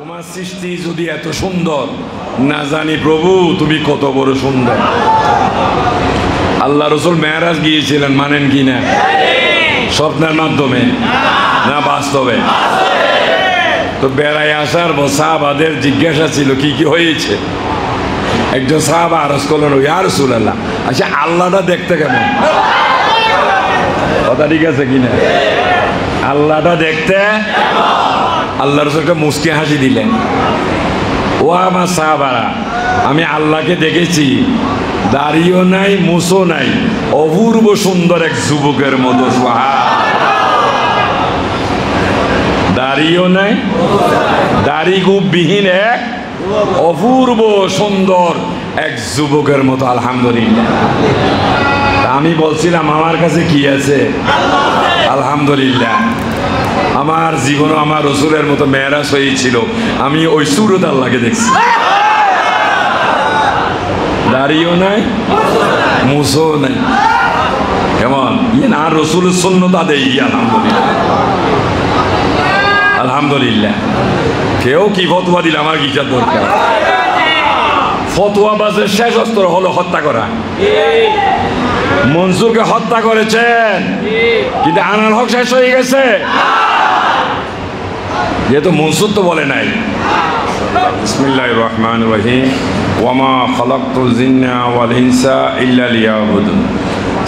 তোমার সৃষ্টি যদি এত সুন্দর, না জানি প্রভু তুমি কত বড় সুন্দর। আল্লাহ রসুল মেরাজ গিয়েছিলেন, মানেন কি না? স্বপ্নের মাধ্যমে না বাস্তবে? তো বেড়ায় আসার সাহাবাদের জিজ্ঞাসা ছিল কি কি হয়েছে। একজন সাহাবা আরজ করলেন, ইয়া রাসূলুল্লাহ, আচ্ছা আল্লাহটা দেখতে কেমন? কথা ঠিক আছে কিনা? আল্লাহটা দেখতে? আল্লাহ রসুলকে মুস্কি হাসি দিলেন। ও আমার সাহাবারা, আমি আল্লাহকে দেখেছি, দাড়িও নাই, মুছও নাই, অপূর্ব সুন্দর এক যুবকের মতো। দাড়িও নাই, দাড়ি গুবিহীন এক অপূর্ব সুন্দর এক যুবকের মতো। আলহামদুলিল্লাহ। আমি বলছিলাম আমার কাছে কি আছে? আলহামদুলিল্লাহ। আমার জীবনে আমার রসুলের মতো মেরাজ হয়েছিল, আমি ওই সুরত আল্লাহকে দেখছি। দাড়িও নাই, মুছও নাই, কেমন না রসুলের সুন্নতা দেই। আলহামদুলিল্লাহ, আলহামদুলিল্লাহ। কেউ কি ফতোয়া দিলে আমার কিসের দরকার? ফতোয়া বাজের শেষ অস্ত্র হলো হত্যা করা। মনসুরকে হত্যা করেছেন, কিন্তু আনার হক শেষ হয়ে গেছে, যেহেতু মনসুর তো বলে নাই। বিসমিল্লাহির রহমানির রহিম। ওয়ামা খালাকতুল জিন্না ওয়াল ইনসা ইল্লা লিয়াবুদুন।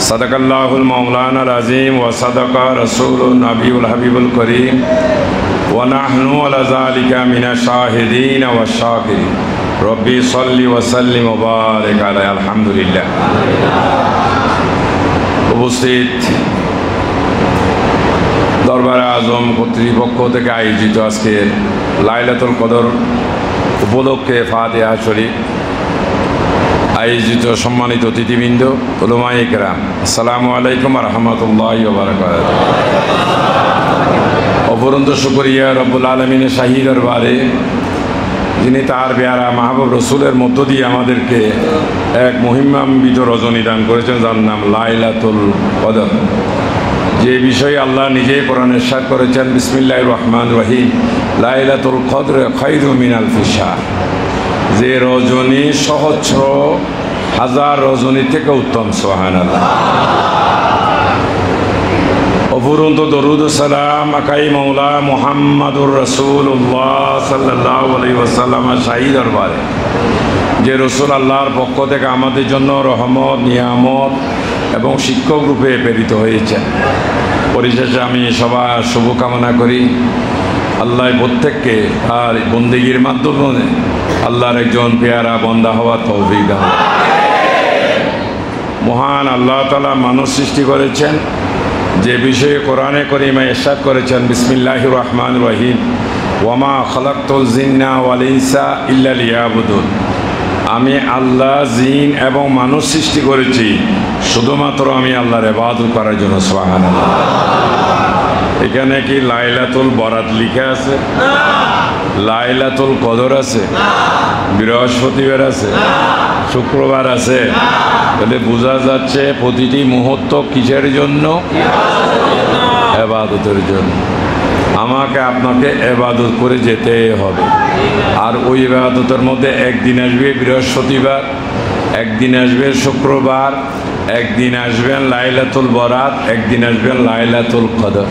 সাদাকাল্লাহুল মাওলানাল আযীম ওয়া সাদাকা রাসূলুন নবিয়ুল হাবিবুল করিম ওয়া নাহনু আলা যালিকা মিনাশ শাহিদিন ওয়াশ শাকিরিন। রব্বি সাল্লি ওয়া সাল্লিম ওয়া বারিক আলাইহি। আলহামদুলিল্লাহ। উপস্থিত দরবারে আজম কর্তৃপক্ষ থেকে আয়োজিত আজকের লাইলাতুল কদর উপলক্ষে ফাতিহা শরীফ আয়োজিত সম্মানিত অতিথিবৃন্দ, উলামায়ে কেরাম, আসসালামু আলাইকুম ওয়া রাহমাতুল্লাহি ওয়া বারাকাতুহু। অপরন্ত শুকরিয়া রব্বুল আলামিনের শাহী দরবারে, যিনি তার পেয়ারা মাহবুব রসুলের মধ্য দিয়ে আমাদেরকে এক মহিমান্বিত রজনী দান করেছেন, যার নাম লাইলাতুল কদর। যে বিষয়ে আল্লাহ নিজেই কোরআনে ইরশাদ করেছেন, বিসমিল্লাহির রহমানির রহিম, লাইলাতুল কদর খায়রুম মিন আলফি শাহর। যে রজনী সহস্র হাজার রজনী থেকে উত্তম। সুবহানাল্লাহ। অফুরন্ত দরুদ সালাম আকাই মৌলা মুহাম্মাদুর রাসূলুল্লাহ সাল্লাল্লাহু আলাইহি ওয়াসাল্লাম শাহী দরবারে, যে রসুল আল্লাহর পক্ষ থেকে আমাদের জন্য রহমত, নিয়ামত এবং শিক্ষক রূপে প্রেরিত হয়েছেন। পরিশেষে আমি সবার শুভকামনা করি, আল্লাহ প্রত্যেককে আর বন্দেগীর মাধ্যমে আল্লাহর একজন পেয়ারা বন্দা হওয়ার তৌফিক দান। মহান আল্লাহ তাআলা মানুষ সৃষ্টি করেছেন, যে বিষয়ে কোরআনে কারীমে ইরশাদ করেছেন, বিসমিল্লাহির রহমানির রহিম, ওয়ামা খালাকতুল জিন্না ওয়াল ইনসা ইল্লা লিয়াবুদুন। আমি আল্লাহ জিন এবং মানুষ সৃষ্টি করেছি শুধুমাত্র আমি আল্লাহর ইবাদত করার জন্য। সুবহানাল্লাহ। এখানে কি লাইলাতুল বরাত লিখা আছে? লাইলাতুল কদর আছে? বৃহস্পতিবার আছে? শুক্রবার আছে? তাহলে বোঝা যাচ্ছে প্রতিটি মুহূর্ত কিসের জন্য? ইবাদতের জন্য। আমাকে আপনাকে ইবাদত করে যেতে হবে। আর ওই ইবাদতের মধ্যে একদিন আসবে বৃহস্পতিবার, একদিন আসবে শুক্রবার, একদিন আসবেন লাইলাতুল বরাত, একদিন আসবেন লাইলাতুল কদর।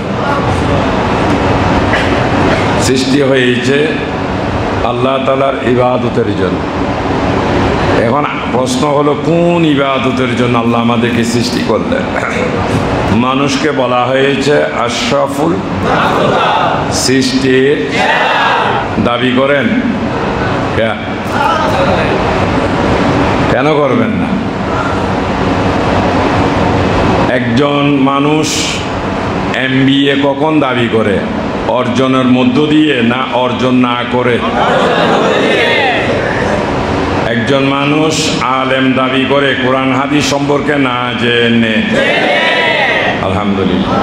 সৃষ্টি হয়েছে আল্লাহ তাআলার ইবাদতের জন্য। এখন প্রশ্ন হলো, কোন ইবাদতের জন্য আল্লাহ আমাদেরকে সৃষ্টি করলেন? মানুষকে বলা হয়েছে আশরাফুল সৃষ্টির দাবি করেন। কেন করবেন না? একজন মানুষ MBA কখন দাবি করে? অর্জনের মধ্য দিয়ে না অর্জন না করে? একজন মানুষ আলেম দাবি করে কোরআন হাদিস সম্পর্কে না জেনে। আলহামদুলিল্লাহ।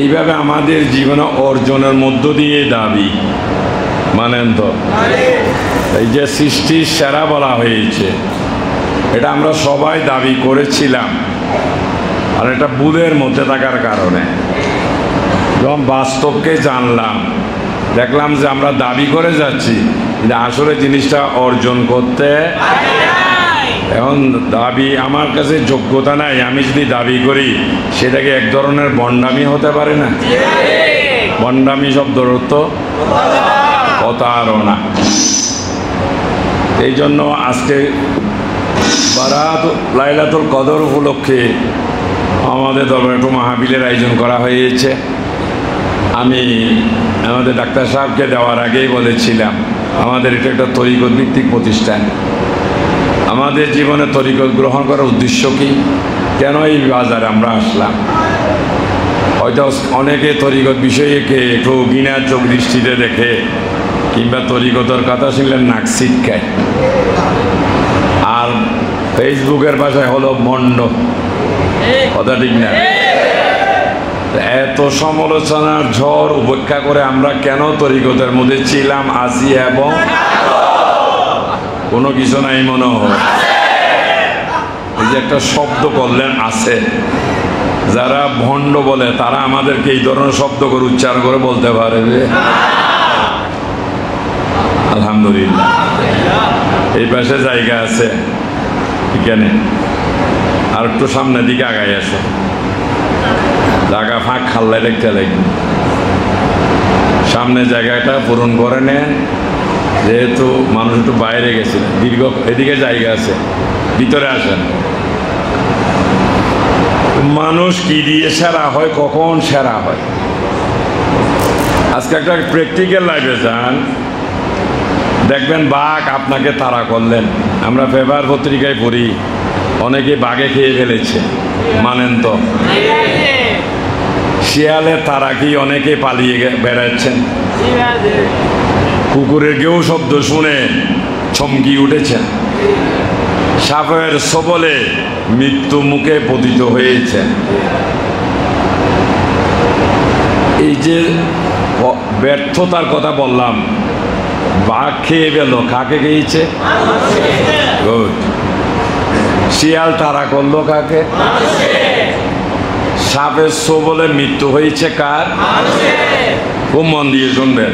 এইভাবে আমাদের জীবনে অর্জনের মধ্য দিয়ে দাবি, মানেন তো? এই যে সৃষ্টির সেরা বলা হয়েছে, এটা আমরা সবাই দাবি করেছিলাম। আর এটা বুধের মধ্যে থাকার কারণে যখন বাস্তবকে জানলাম, দেখলাম যে আমরা দাবি করে যাচ্ছি, কিন্তু আসলে জিনিসটা অর্জন করতে এখন দাবি আমার কাছে যোগ্যতা নাই, আমি যদি দাবি করি সেটাকে এক ধরনের ভণ্ডামি হতে পারে না? ভণ্ডামি শব্দের অর্থ প্রতারণা। এই জন্য আজকে বারাত লাইলাতুল কদর উপলক্ষে আমাদের দরবারে একটু মাহফিলের আয়োজন করা হয়েছে। আমি আমাদের ডাক্তার সাহেবকে দেওয়ার আগেই বলেছিলাম আমাদের এটা একটা তরিকত ভিত্তিক প্রতিষ্ঠান। আমাদের জীবনে তরিকত গ্রহণ করার উদ্দেশ্য কি, কেন এই বাজারে আমরা আসলাম? হয়তো অনেকে তরিকত বিষয়কে একটু ঘৃণার চোখ দৃষ্টিতে দেখে, কিংবা তরিকতর কথা শুনলেন নাক ছিটকায়, আর ফেসবুকের ভাষায় হলো মন্ড, কথা ঠিক না? এত সমালোচনার ঝড় উপেক্ষা করে আমরা কেন তরিকতের মধ্যে ছিলাম, আছি এবং কোনো কিছু নাই মনে হয়। এই যে একটা শব্দ করলেন আছে, যারা ভণ্ড বলে তারা আমাদেরকে এই ধরনের শব্দ করে উচ্চারণ করে বলতে পারে যে আলহামদুলিল্লাহ। এই পাশে জায়গা আছে এখানে, আর একটু সামনের দিকে আগাই আসো, জায়গা ফাঁক খাল্লায় দেখতে লাগবে। সামনে জায়গাটা পূরণ করে নেন, যেহেতু মানুষ একটু বাইরে গেছে, দীর্ঘ এদিকে জায়গা আছে, ভিতরে আসেন। মানুষ কি দিয়ে সেরা হয়, কখন সেরা হয়? আজকে একটা প্র্যাকটিক্যাল লাইফে যান, দেখবেন বাঘ আপনাকে তাড়া করলেন। আমরা পেপার পত্রিকায় পড়ি অনেকে বাঘে খেয়ে ফেলেছে, মানেন তো? শিয়ালে তারা কি অনেকে পালিয়ে বেড়াচ্ছেন। কুকুরের গেউ শব্দ শুনে চমকি উঠেছেন। সাপের সবলে মৃত্যু মুখে পতিত হয়েছে। এই যে ব্যর্থতার কথা বললাম, বাঘ খেয়ে গেল, কাকে খেয়েছে? গুড। শিয়াল তাড়া করলো কাকে? সাপের সবলে মৃত্যু হয়েছে কার? খুব মন দিয়ে শুনবেন।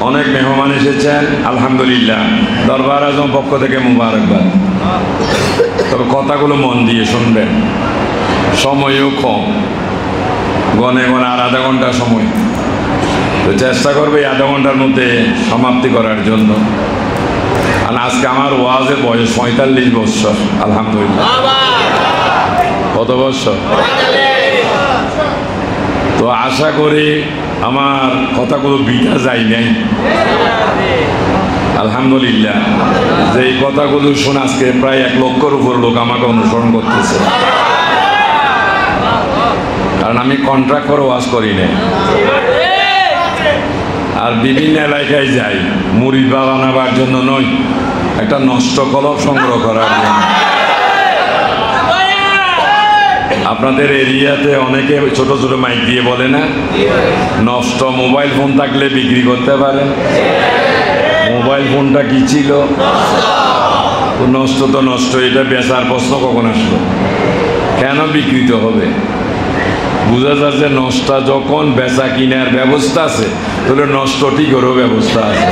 অনেক মেহমান এসেছেন, আলহামদুলিল্লাহ, দরবার আজম পক্ষ থেকে মুবারকবাদ। তবে কথাগুলো মন দিয়ে শুনবেন, সময়ও কম, গনে গনে আর আধা ঘন্টা সময়, তো চেষ্টা করবে আধা ঘন্টার মধ্যে সমাপ্তি করার জন্য। আর আজকে আমার ওয়াজের বয়স 45 বছর, আলহামদুলিল্লাহ। কত বছর? তো আশা করি আমার কথাগুলো বৃথা যায় নাই, আলহামদুলিল্লাহ। যে এই কথাগুলো শুনে আজকে প্রায় 1 লক্ষের উপর লোক আমাকে অনুসরণ করতেছে, কারণ আমি কন্ট্রাক্ট করে ওয়াজ করি না। আর বিভিন্ন এলাকায় যাই মুড়ি বানাবার জন্য নয়, একটা নষ্ট কলব সংগ্রহ করার জন্য। আপনাদের এরিয়াতে অনেকে ছোট ছোট মাইক দিয়ে বলে না, নষ্ট মোবাইল ফোন থাকলে বিক্রি করতে পারেন। মোবাইল ফোনটা কি ছিল? নষ্ট তো নষ্ট, এটা বেচার প্রশ্ন কখন আসলো? কেন বিকৃত হবে? বোঝা যাচ্ছে নষ্ট যখন বেচা কিনার ব্যবস্থা আছে, তাহলে নষ্ট ঠিকরও ব্যবস্থা আছে,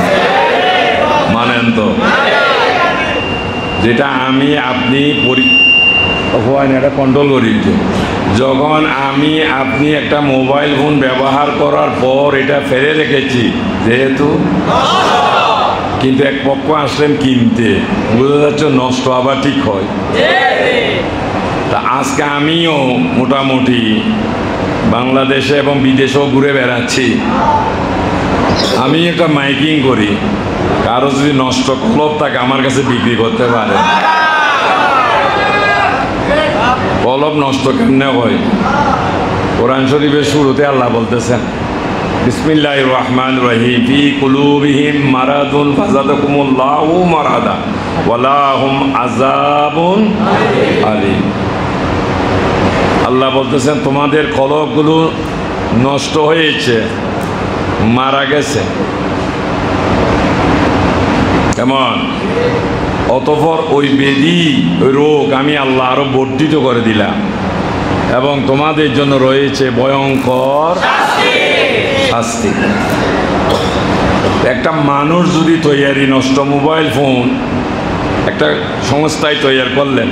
মানেন তো? যেটা আমি আপনি হয় না, এটা কন্ট্রোল করি। যখন আমি আপনি একটা মোবাইল ফোন ব্যবহার করার পর এটা ফেলে রেখেছি, যেহেতু কিন্তু এক পক্ষ আসলেন কিনতে, বোঝা যাচ্ছে নষ্ট আবার ঠিক হয়। তা আজকে আমিও মোটামুটি বাংলাদেশে এবং বিদেশেও ঘুরে বেড়াচ্ছি। আমি একটা মাইকিং করি, কারো যদি নষ্ট কলব থাকে আমার কাছে বিক্রি করতে পারে। কলব নষ্ট কেমনে হয়? কোরআন শরীফের শুরুতে আল্লাহ বলতেছেন, বিসমিল্লাহির রহমানির রহিম, ফি কুলুবিহিম মারাদুন ফাযাদাকুমুল্লাহু মারাদা ওয়ালাহুম আযাবুন আলীম। আল্লাহ বলতেছেন তোমাদের কলবগুলো নষ্ট হয়েছে, মারা গেছে। কেমন? অতঃপর ওই ব্যাধি, ওই রোগ আমি আল্লাহ আরো বর্ধিত করে দিলাম, এবং তোমাদের জন্য রয়েছে ভয়ঙ্কর শাস্তি। একটা মানুষ যদি তৈরি নষ্ট মোবাইল ফোন একটা সংস্থায় তৈরি করলেন,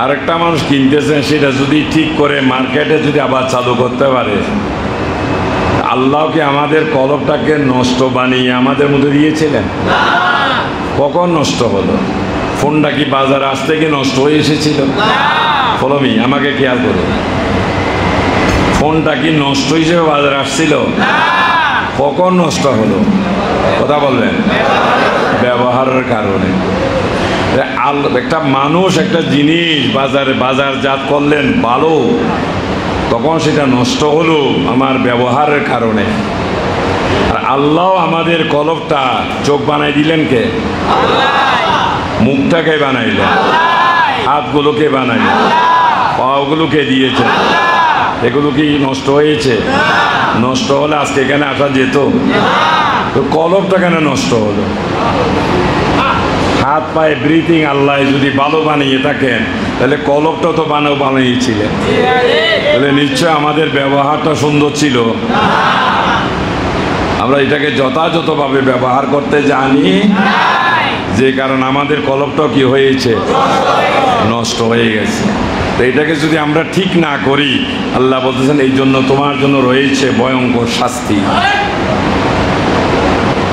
আরেকটা মানুষ কিনতেছেন, সেটা যদি ঠিক করে মার্কেটে যদি আবার চালু করতে পারে, আল্লাহকে আমাদের কলবটাকে নষ্ট বানিয়ে আমাদের মধ্যে দিয়েছিলেন? কখন নষ্ট হলো? ফোনটা কি বাজারে আসতে কি নষ্ট হয়ে এসেছিল? ফলমি আমাকে খেয়াল করো, ফোনটা কি নষ্ট হিসেবে বাজারে আসছিল? কখন নষ্ট হলো? কথা বলবেন। ব্যবহারের কারণে। একটা মানুষ একটা জিনিস বাজারজাত করলেন ভালো, তখন সেটা নষ্ট হলো আমার ব্যবহারের কারণে। আর আল্লাহ আমাদের কলবটা চোখ বানাই দিলেন কে? মুখটাকে বানাইলেন, হাতগুলোকে বানাইলেন, পাগুলোকে দিয়েছেন। এগুলো কি নষ্ট হয়েছে? নষ্ট হলে আজকে এখানে আসা যেত? তো কলবটা কেন নষ্ট হলো? হাত পায়ে ব্রিথিং আল্লাহ যদি ভালো বানিয়ে থাকেন, তাহলে কলবটা তো বানিয়েছিলেন, তাহলে নিশ্চয় আমাদের ব্যবহারটা সুন্দর ছিল। আমরা এটাকে যথাযথভাবে ব্যবহার করতে জানি, যে কারণ আমাদের কলবটাও কি হয়েছে? নষ্ট হয়ে গেছে। তো এটাকে যদি আমরা ঠিক না করি, আল্লাহ বলতেছেন এই জন্য তোমার জন্য রয়েছে ভয়ঙ্কর শাস্তি।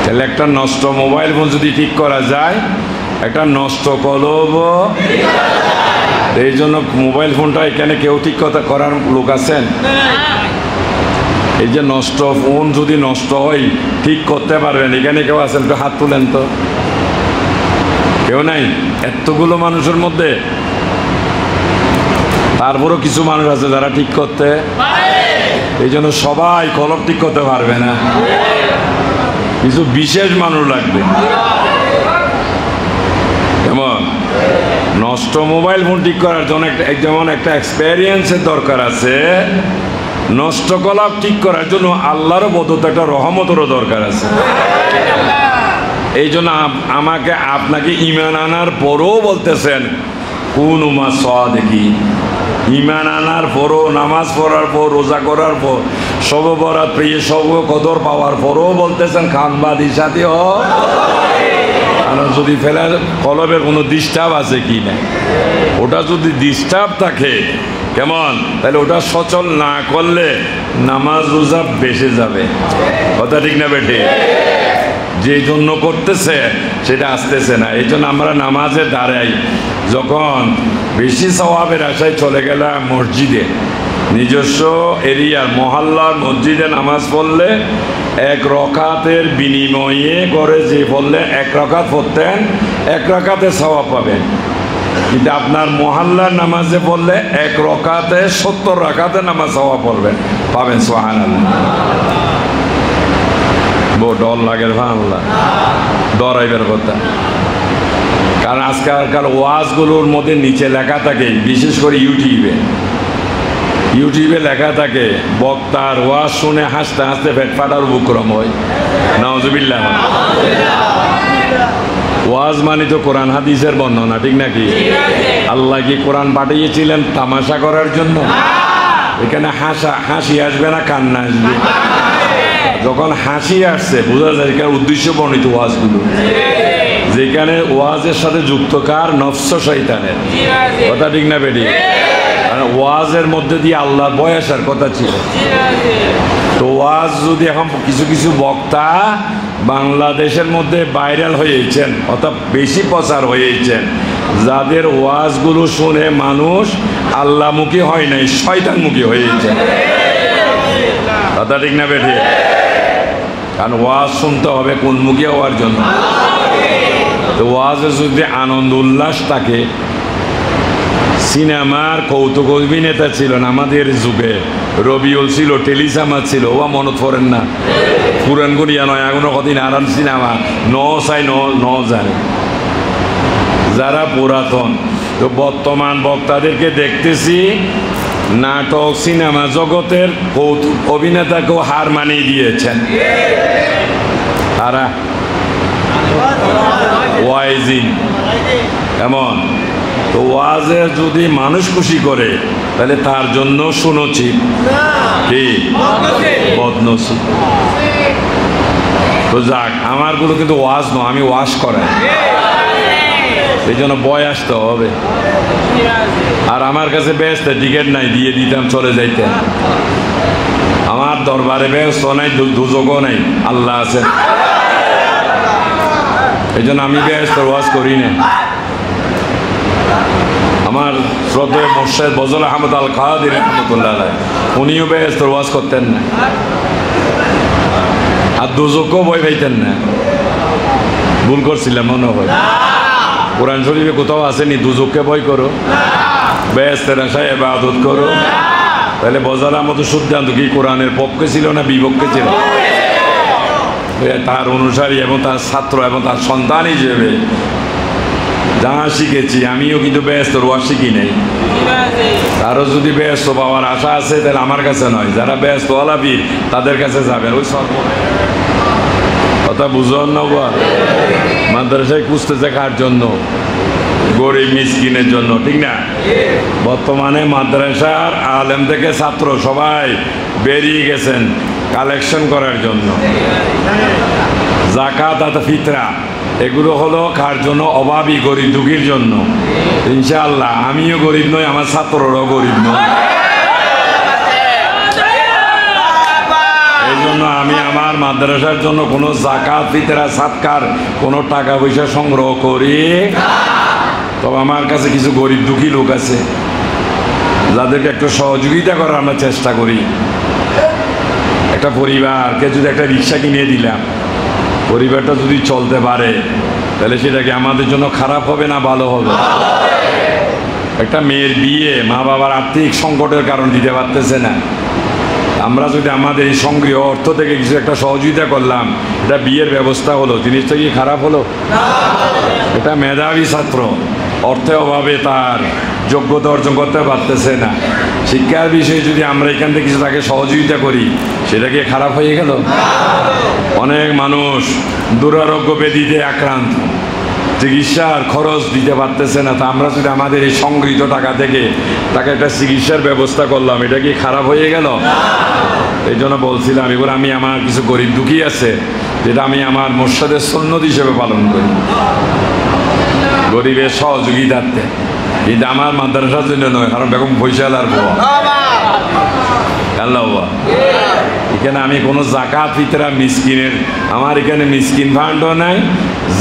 তাহলে একটা নষ্ট মোবাইল ফোন যদি ঠিক করা যায়, একটা নষ্ট কলব, এই জন্য মোবাইল ফোনটা এখানে কেউ ঠিক করার লোক আছেন? এই যে নষ্ট ফোন যদি নষ্ট হয় ঠিক করতে পারবেন, এখানে কেউ আছেন? একটু হাত তুলেন তো। কেউ নাই? এতগুলো মানুষের মধ্যে তারপরও কিছু মানুষ আছে যারা ঠিক করতে, এই জন্য সবাই কলব ঠিক করতে পারবে না, কিছু বিশেষ মানুষ লাগবে। যেমন নষ্ট মোবাইল ফোন ঠিক করার জন্য যেমন একটা এক্সপেরিয়েন্সের দরকার আছে, নষ্ট কলব ঠিক করার জন্য আল্লাহরও বদত একটা রহমতেরও দরকার আছে। এই জন্য আমাকে আপনাকে ঈমান আনার পরও বলতেছেন কোন দেখি, ঈমান আনার পরও, নামাজ পড়ার পর, রোজা করার পর, সব বরাত পেয়ে সব কদর পাওয়ার পরও বলতেছেন খানবাদীর সাথে যদি ফেলার কলবের কোনো ডিস্টার্ব আছে কি না। ওটা যদি ডিস্টার্ব থাকে কেমন, তাহলে ওটা সচল না করলে নামাজ রোজা বেঁচে যাবে। কথা ঠিক না বেঠে? যে জন্য করতেছে সেটা আসতেছে না। এই জন্য আমরা নামাজে দাঁড়াই, যখন বেশি সওয়াবের আশায় চলে গেলাম মসজিদে, নিজস্ব এরিয়ার মহল্লার মসজিদে নামাজ পড়লে এক রকাতের বিনিময়ে করে যে পড়লে এক রকাত পড়তেন, এক রকাতে সওয়াব পাবেন। কিন্তু আপনার মহল্লার নামাজে পড়লে এক রকাতে 70 রাকাতে নামাজ সওয়াব পড়বেন, পাবেন। সুবহানাল্লাহ। ডর লাগে ভাঙলা, ডরাইবার কথা। কারণ আজকালকার ওয়াজগুলোর মধ্যে নিচে লেখা থাকে, বিশেষ করে ইউটিউবে লেখা থাকে বক্তার ওয়াজ শুনে হাসতে হাসতে পেট ফাটার উপক্রম হয়। নাউজুবিল্লাহ। ওয়াজ মানে তো কোরআন হাদিসের বর্ণনা, ঠিক নাকি? আল্লাহ কি কোরআন পাঠিয়েছিলেন তামাশা করার জন্য? এখানে হাসি আসবে না কান্না আসবে? যখন হাসি আসছে বোঝা যায় এখানে উদ্দেশ্য বর্ণিত ওয়াজগুলো, যেখানে ওয়াজের সাথে যুক্ত কার? নফস শয়তানের। কথা ঠিক না বেটি? ওয়াজের মধ্যে দিয়ে আল্লাহর ভয় আসার কথা ছিল। তো ওয়াজ যদি এখন কিছু কিছু বক্তা বাংলাদেশের মধ্যে ভাইরাল হয়েছেন, অর্থাৎ বেশি প্রচার হয়েছেন, যাদের ওয়াজগুলো শুনে মানুষ আল্লাহমুখী হয় নাই, শয়তানমুখী হয়েছে। কথা ঠিক না বেটি? কারণ ওয়াজ শুনতে হবে কোনমুখী হওয়ার জন্য। তো ওয়াজে যদি আনন্দ উল্লাস থাকে, সিনেমার কৌতুক অভিনেতা ছিলেন আমাদের যুগে, রবিউল ছিল, টেলিসামা ছিল, ও মনত পড়েন না? পুরান গড়িয়া নয় এখনো কদিন আরাম সিনেমা ন জানে যারা পুরাতন। তো বর্তমান বক্তাদেরকে দেখতেছি নাটক সিনেমা জগতের কৌতুক অভিনেতাকেও হার মানিয়ে দিয়েছেন। তারা ওয়াইজিন এমন। তো ওয়াজে যদি মানুষ খুশি করে, তাহলে তার জন্য সুনসিব কি বদনসিব। যাক, আমারগুলো কিন্তু ওয়াজ নয়, আমি ওয়াশ করাই, এই জন্য বয় আসতে হবে। আর আমার কাছে ব্যস্ত টিকিট নাই, দিয়ে দিতাম চলে যাইতেন। আমার দরবারে ব্যস্ত নাই, দুযোগও নাই, আল্লাহ আছে। এই জন্য আমি ব্যস্ত ওয়াজ করি না। আমার শ্রদ্ধেয় মোর্শেদ ফজল আহমদ আল কাদির রহমতুল্লাহ আলাইহ, উনিও ব্যস্ত ওয়াজ করতেন না, আর দুযোগও বই পাইতেন না। ভুল করছিলাম মনে হয়। কোরআন শরীফে কোথাও আসেনি দুযোগকে বই করো, ব্যস্তের আশায় ইবাদত করো। তাহলে ফজল আহমদ সিদ্ধান্ত কি কোরআনের পক্ষে ছিল না বিপক্ষে ছিল? তার অনুসারী এবং তার ছাত্র এবং তার সন্তান হিসেবে যা শিখেছি, আমিও কিন্তু ব্যস্ত ওয়াজ শিখি নাই। তারও যদি ব্যস্ত পাওয়ার আশা আছে তাহলে আমার কাছে নয়, যারা ব্যস্ত আলাপি তাদের কাছে যাবেন। ওই সর্ব কথা বুঝুন না, মাদ্রাসায় খুঁজতেছে কার জন্য? গরিব মিসকিনের জন্য, ঠিক না? বর্তমানে মাদ্রাসার আলেম থেকে ছাত্র সবাই বেরিয়ে গেছেন কালেকশন করার জন্য। যাকাত আর ফিতরা এগুলো হলো কার জন্য? অভাবী গরিব দুঃখীর জন্য। ইনশাআল্লাহ আমিও গরিব নই, আমার ছাত্ররাও গরিব নয়। এই জন্য আমি আমার মাদ্রাসার জন্য কোনো যাকাত ফিতরা সাদকার কোনো টাকা পয়সা সংগ্রহ করি। তবে আমার কাছে কিছু গরিব দুঃখী লোক আছে যাদেরকে একটু সহযোগিতা করার আমরা চেষ্টা করি। একটা পরিবারকে যদি একটা রিক্সা কিনে দিলাম, পরিবারটা যদি চলতে পারে তাহলে সেটা কি আমাদের জন্য খারাপ হবে না ভালো হবে? একটা মেয়ের বিয়ে মা বাবার আর্থিক সংকটের কারণ দিতে পারতেছে না, আমরা যদি আমাদের এই সংগ্রহ অর্থ থেকে কিছু একটা সহযোগিতা করলাম, এটা বিয়ের ব্যবস্থা হলো, জিনিসটা কি খারাপ হলো? এটা মেধাবী ছাত্র, অর্থের অভাবে তার যোগ্যতা অর্জন করতে পারতেছে না, শিক্ষার বিষয়ে যদি আমরা এখান থেকে কিছু তাকে সহযোগিতা করি, সেটা কি খারাপ হয়ে গেল? অনেক মানুষ দুরারোগ্য ব্যাধিতে আক্রান্ত, চিকিৎসার খরচ দিতে পারতেছে না, তা আমরা যদি আমাদের এই সংগৃহীত টাকা থেকে তাকে একটা চিকিৎসার ব্যবস্থা করলাম, এটা কি খারাপ হয়ে গেল? এই জন্য বলছিলাম এবার আমি আমার কিছু গরিব দুঃখী আছে যেটা আমি আমার মোর্শেদের সুন্নত হিসেবে পালন করি, গরিবের সহযোগিতার্থে। কিন্তু আমার মাদ্রাসার জন্য নয়, কারণ বেগম ফৈসালার বউ আল্লাহ, এখানে আমি কোনো যাকাত ফিতরা মিসকিনের, আমার এখানে মিসকিন ফান্ডও নাই,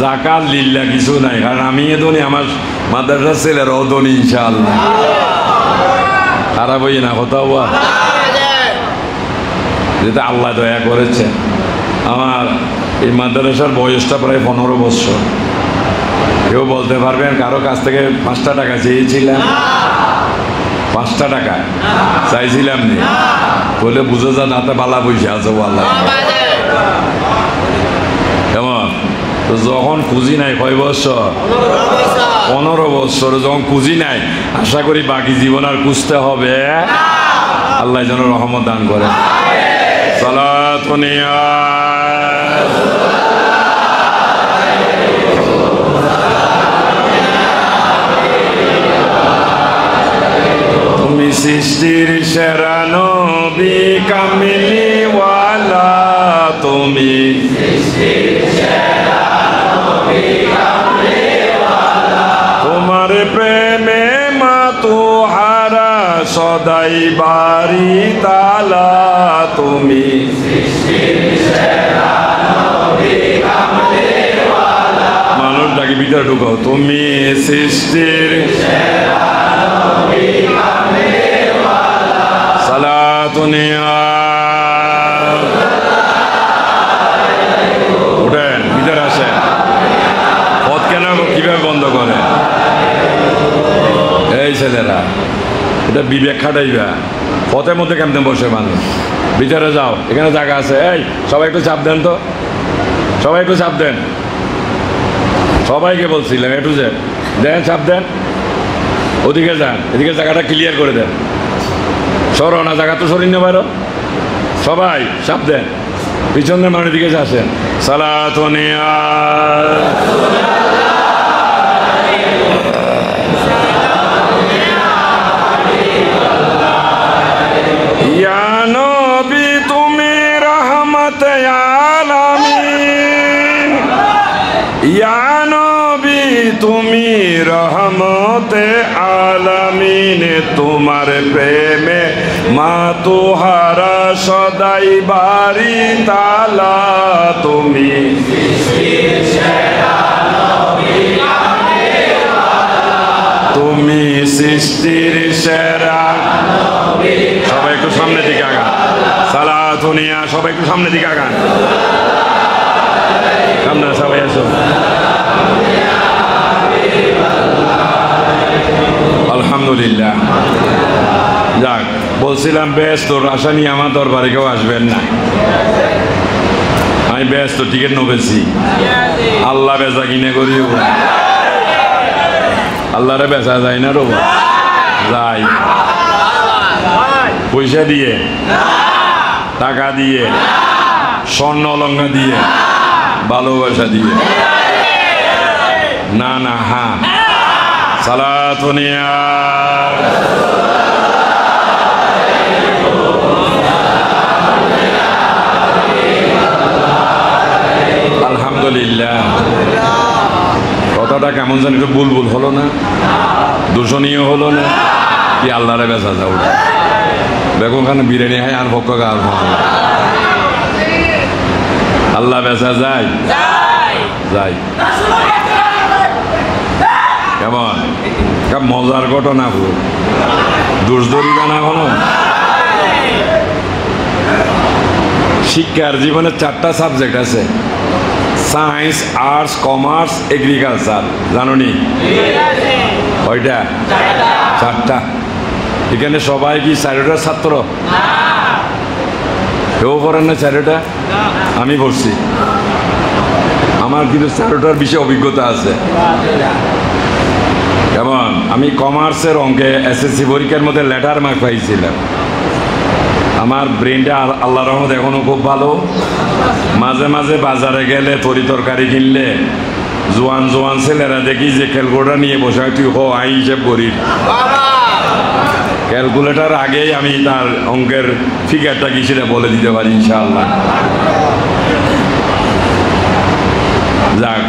যাকাত লিল্লা কিছু নাই, কারণ আমি ধনী, আমার মাদ্রাসার ছেলেরাও ধনী ইনশাআল্লাহ। খারাপ হই না কোথাও, যেটা আল্লাহ দয়া করেছে। আমার এই মাদ্রাসার বয়সটা প্রায় 15 বছর। কেউ বলতে পারবেন কারো কাছ থেকে 5টা টাকা চেয়েছিলাম? 5টা টাকা চাইছিলাম নি? বলে বুঝে যান হাতে বালা পয়সা আছে আল্লাহ। কেমন? তো যখন খুঁজি নাই, কয় বছর? 15 বছর। যখন খুঁজি নাই, আশা করি বাকি জীবন আর খুঁজতে হবে। আল্লাহ যেন রহমত দান করে। সালাত তুমি সৃষ্টির সেরা নবী কামিলিওয়ালা, তুমি তোমার প্রেমে মাতুহারা সদাই বাড়ি তালা, তুমি মানুষ ডাকি ভিতরে ঢুকো, তুমি সৃষ্টির সালাতুনিয়া। উঠেন, ভিতরে আসেন। পথ কেন কিভাবে বন্ধ করে এই ছেলেরা? এটা বিবেক খাটাইবা, পথের মধ্যে কেমন বসে মানুষ। ভিতরে যাও, এখানে জায়গা আছে। এই সবাই একটু চাপ দেন তো, সবাই একটু চাপ দেন, সবাইকে বলছিলাম একটু যে দেন, চাপ দেন। ওদিকে যান, এদিকে জায়গাটা ক্লিয়ার করে দেন। সরো না, জায়গা তো সরিয়ে নেবার, সবাই চাপ দেন। পিছনের মানুষের দিকে আসেন। সালাতুনিয়া ইয়া নবী তুমি রহমত আলামিন। ইয়া নবী তুমি রহমতে আলামিন, তোমার প্রেমে মাতোহারা সদাই বাড়ি তালা। তুমি তুমি সৃষ্টির সেরা। সবাই একটু সামনে দিকে আগান। সালাতুনিয়া সবাই একটু সামনে দিকে আগান। সামনে সবাই আসো। আলহামদুলিল্লাহ। যাক, বলছিলাম ব্যস্ত, আশা নিয়ে আমার দরবারে কেউ আসবেন না। আমি ব্যস্ত, টিকিট নেবেছি। আল্লাহ বেচা কিনে করি, আল্লাহরে বেচা যায় না রোবা, যাই পয়সা দিয়ে, টাকা দিয়ে, স্বর্ণ অলঙ্কার দিয়ে, ভালোবাসা দিয়ে না। না, হ্যাঁ। সালাতুনিয়া আলহামদুলিল্লাহ। কথাটা কেমন জানি একটু বুলবুল হলো না, দূষণীয় হলো না, কি আল্লাহরে বেচা যাও। বেগম খান বিরিয়ানি হয় আর পক্ষ গাল, আল্লাহ বেচা যায়, যাই। কেমন মজার ঘটনা, দুর্দরিবা না হলো। শিক্ষার জীবনে 4টা সাবজেক্ট আছে, সায়েন্স, আর্টস, কমার্স, এগ্রিকালচার। জানো নি ওইটা? 4টা। এখানে সবাই কি 4টার ছাত্র? কেউ পড়েন না 4টা? আমি পড়ছি। আমার কিন্তু 4টার বিষয়ে অভিজ্ঞতা আছে। কেমন? আমি কমার্সের অঙ্কে এসএসসি পরীক্ষার মধ্যে লেটার মার্ক পাইছিলাম। আমার ব্রেনটা আল্লাহর রহমত এখনো খুব ভালো। মাঝে মাঝে বাজারে গেলে তরি তরকারি কিনলে জোয়ান জোয়ান ছেলেরা দেখি যে ক্যালকুলেটার নিয়ে বসে, তুই হো আই হিসেব করি। ক্যালকুলেটার আগেই আমি তার অঙ্কের ফিগারটা কি সেটা বলে দিতে পারি ইনশাআল্লাহ। যাক,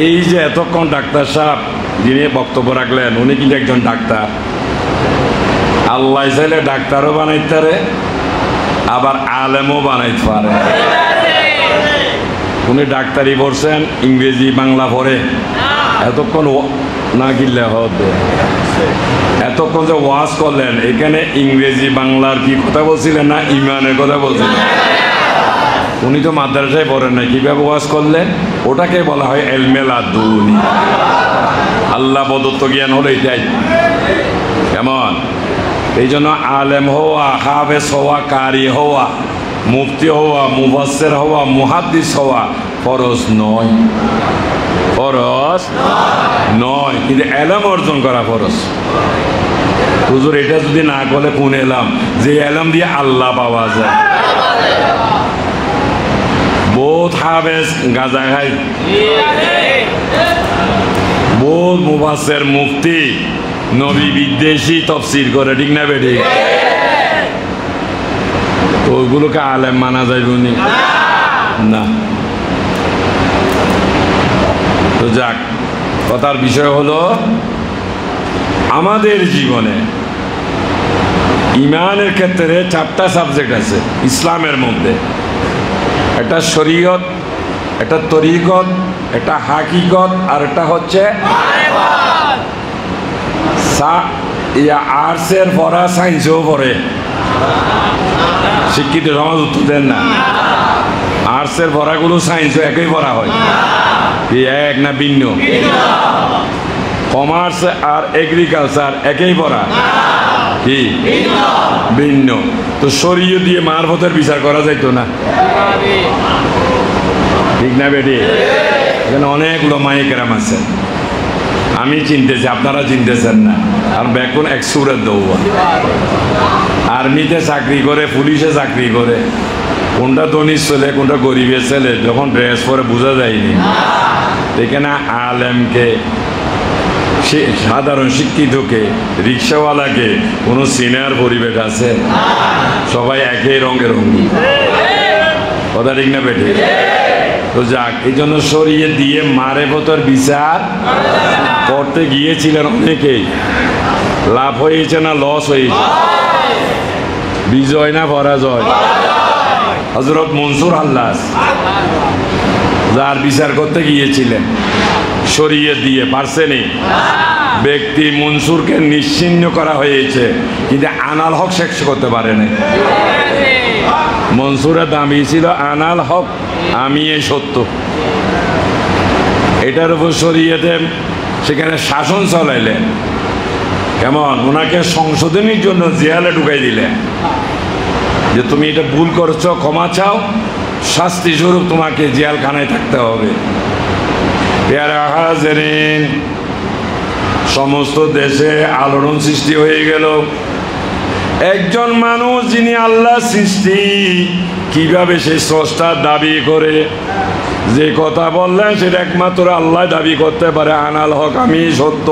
এই যে এতক্ষণ ডাক্তার সাহেব যিনি বক্তব্য রাখলেন, উনি কিন্তু একজন ডাক্তার। আল্লাহ চাইলে ডাক্তারও বানাইতে পারে, আবার আলেমও বানাইতে পারে। উনি ডাক্তারি পড়ছেন, ইংরেজি বাংলা পড়ে। এতক্ষণ না কিনলে হবে, এতক্ষণ যে ওয়াজ করলেন, এখানে ইংরেজি বাংলার কি কথা বলছিলেন না ইমানের কথা বলছিলেন? উনি তো মাদ্রাসায় পড়েন না, কিভাবে ওয়াজ করলেন? ওটাকে বলা হয় এলমে লাদুনি। আল্লাহ প্রদত্ত জ্ঞান হলো এটাই। কেমন? এই জন্য আলেম হওয়া, হাফেজ হওয়া, কারি হওয়া, মুফতি হওয়া, মুফাসসির হওয়া, মুহাদ্দিস হওয়া ফরজ নয়। ফরজ নয়, কিন্তু এলম অর্জন করা ফরজ। হুজুর এটা যদি না করে কোন এলাম, যে এলম দিয়ে আল্লাহ পাওয়া যায়। বহুত হাফেজ গাঁজা খাই, বহুত মুফাসসির মুফতি নবী বিদ্বেষী তফসির করে, ঠিক না বেটি? ওইগুলোকে আলেম মানা যাইব না। তো যাক, কথার বিষয় হলো আমাদের জীবনে ইমানের ক্ষেত্রে 4টা সাবজেক্ট আছে ইসলামের মধ্যে। একটা শরীয়ত, একটা তরিকত, একটা হাকিকত, আর একটা হচ্ছে আর্টসের পড়া সায়েন্সেও পড়ে। শিক্ষিত সমাজ উত্তর দেন না। আর্টসের পড়াগুলো সায়েন্সও একই পড়া হয়, কি এক না ভিন্ন? কমার্স আর এগ্রিকালচার একই পড়া, কি ভিন্ন? তো শরীয়ত দিয়ে মারফতের বিচার করা যাইতো না, ঠিক না বেটি? এখানে অনেক লোমাইকেরাম আছে, আমি চিনতেছি, আপনারা চিনতেছেন না। আর বেকুন এক সুরের দৌড়া, আর্মিতে চাকরি করে, পুলিশে চাকরি করে, কোনটা ধনীর ছেলে কোনটা গরিবের ছেলে যখন ড্রেস পরে বোঝা যায়নি। এখানে আলেমকে, সাধারণ শিক্ষিতকে, রিক্সাওয়ালাকে কোনো সিনিয়র পরিবেশ আছে? সবাই একই রঙের রঙিন। কথা ঠিক না বেঠে? তো যাক, এই জন্য সরিয়ে দিয়ে মারেফতের বিচার করতে গিয়েছিলেন অনেকেই। লাভ হয়েছে না লস হয়েছে? বিজয় না পরাজয়? হযরত মনসুর আল্লাস যার বিচার করতে গিয়েছিলেন সরিয়ে দিয়ে পারছেনি, ব্যক্তি মনসুরকে নিশ্চিহ্ন করা হয়েছে, কিন্তু আনাল হক শেষ করতে পারে না। মনসুরের দাবি ছিল আনাল হক, আমি এই সত্য। এটার উপর শরীয়তে সেখানে শাসন চালাইলেন। কেমন? ওনাকে সংশোধনীর জন্য জেলে ঢুকাই দিলেন, যে তুমি এটা ভুল করছো, ক্ষমা চাও, শাস্তি স্বরূপ তোমাকে জেলখানায় থাকতে হবে। পেয়ারা হাজেরিন, সমস্ত দেশে আলোড়ন সৃষ্টি হয়ে গেল। একজন মানুষ যিনি আল্লাহ সৃষ্টি, কিভাবে সেই স্রষ্টার দাবি করে? যে কথা বললেন সেটা একমাত্র আল্লাহ দাবি করতে পারে, আনাল হক, আমি সত্য।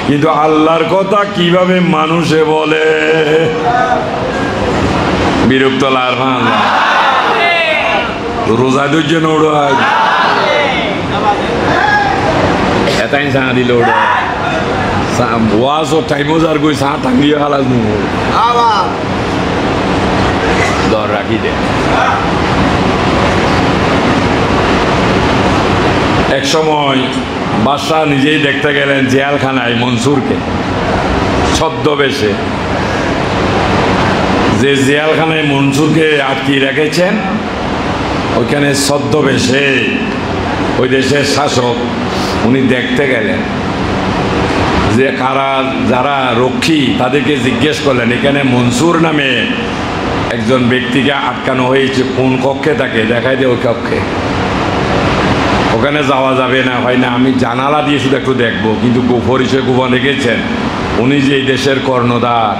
কিন্তু আল্লাহর কথা কিভাবে মানুষে বলে? বিরক্ত লারফান রোজা ধৈর্য নোড়ায় এটাই চা দিল ওয়াজ ও টাইমও যার গই চা টাঙ্গিয়ে খালাস নি দর রাখি দে। এক সময় বাদশাহ নিজেই দেখতে গেলেন জেলখানায় মনসুরকে ছদ্মবেশে। যে জেলখানায় মনসুরকে আটকিয়ে রেখেছেন ওইখানে ছদ্মবেশে ওই দেশের শাসক উনি দেখতে গেলেন যে কারা যারা রক্ষী, তাদেরকে জিজ্ঞেস করলেন এখানে মনসুর নামে একজন ব্যক্তিকে আটকানো হয়েছে, কোন কক্ষে তাকে দেখাই দিয়ে ওই কক্ষে। ওখানে যাওয়া যাবে না, হয় না, আমি জানালা দিয়ে শুধু একটু দেখবো। কিন্তু পরিচয় গোপন রেখেছেন, উনি যে এই দেশের কর্ণধার।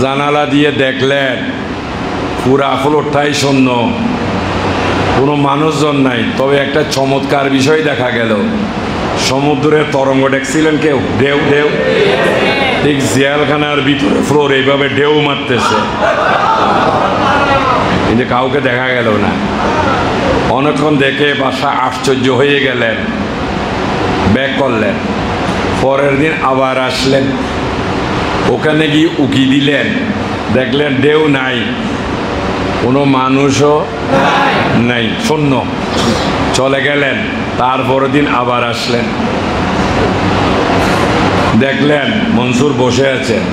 জানালা দিয়ে দেখলেন পুরা ফ্লোরটাই শূন্য, কোনো মানুষজন নাই। তবে একটা চমৎকার বিষয় দেখা গেল, সমুদ্রের তরঙ্গ দেখছিলেন কেউ? ঢেউ ঢেউ, ঠিক জেলখানার ভিতরে ফ্লোর এইভাবে ঢেউ মারতেছে, কিন্তু কাউকে দেখা গেল না। অনেকক্ষণ দেখে বাদশা আশ্চর্য হয়ে গেলেন, ব্যাক করলেন। পরের দিন আবার আসলেন, ওখানে গিয়ে উকি দিলেন, দেখলেন ঢেউ নাই, কোনো মানুষও নাই, শূন্য। চলে গেলেন। তারপরের দিন আবার আসলেন, দেখলেন মনসুর বসে আছেন।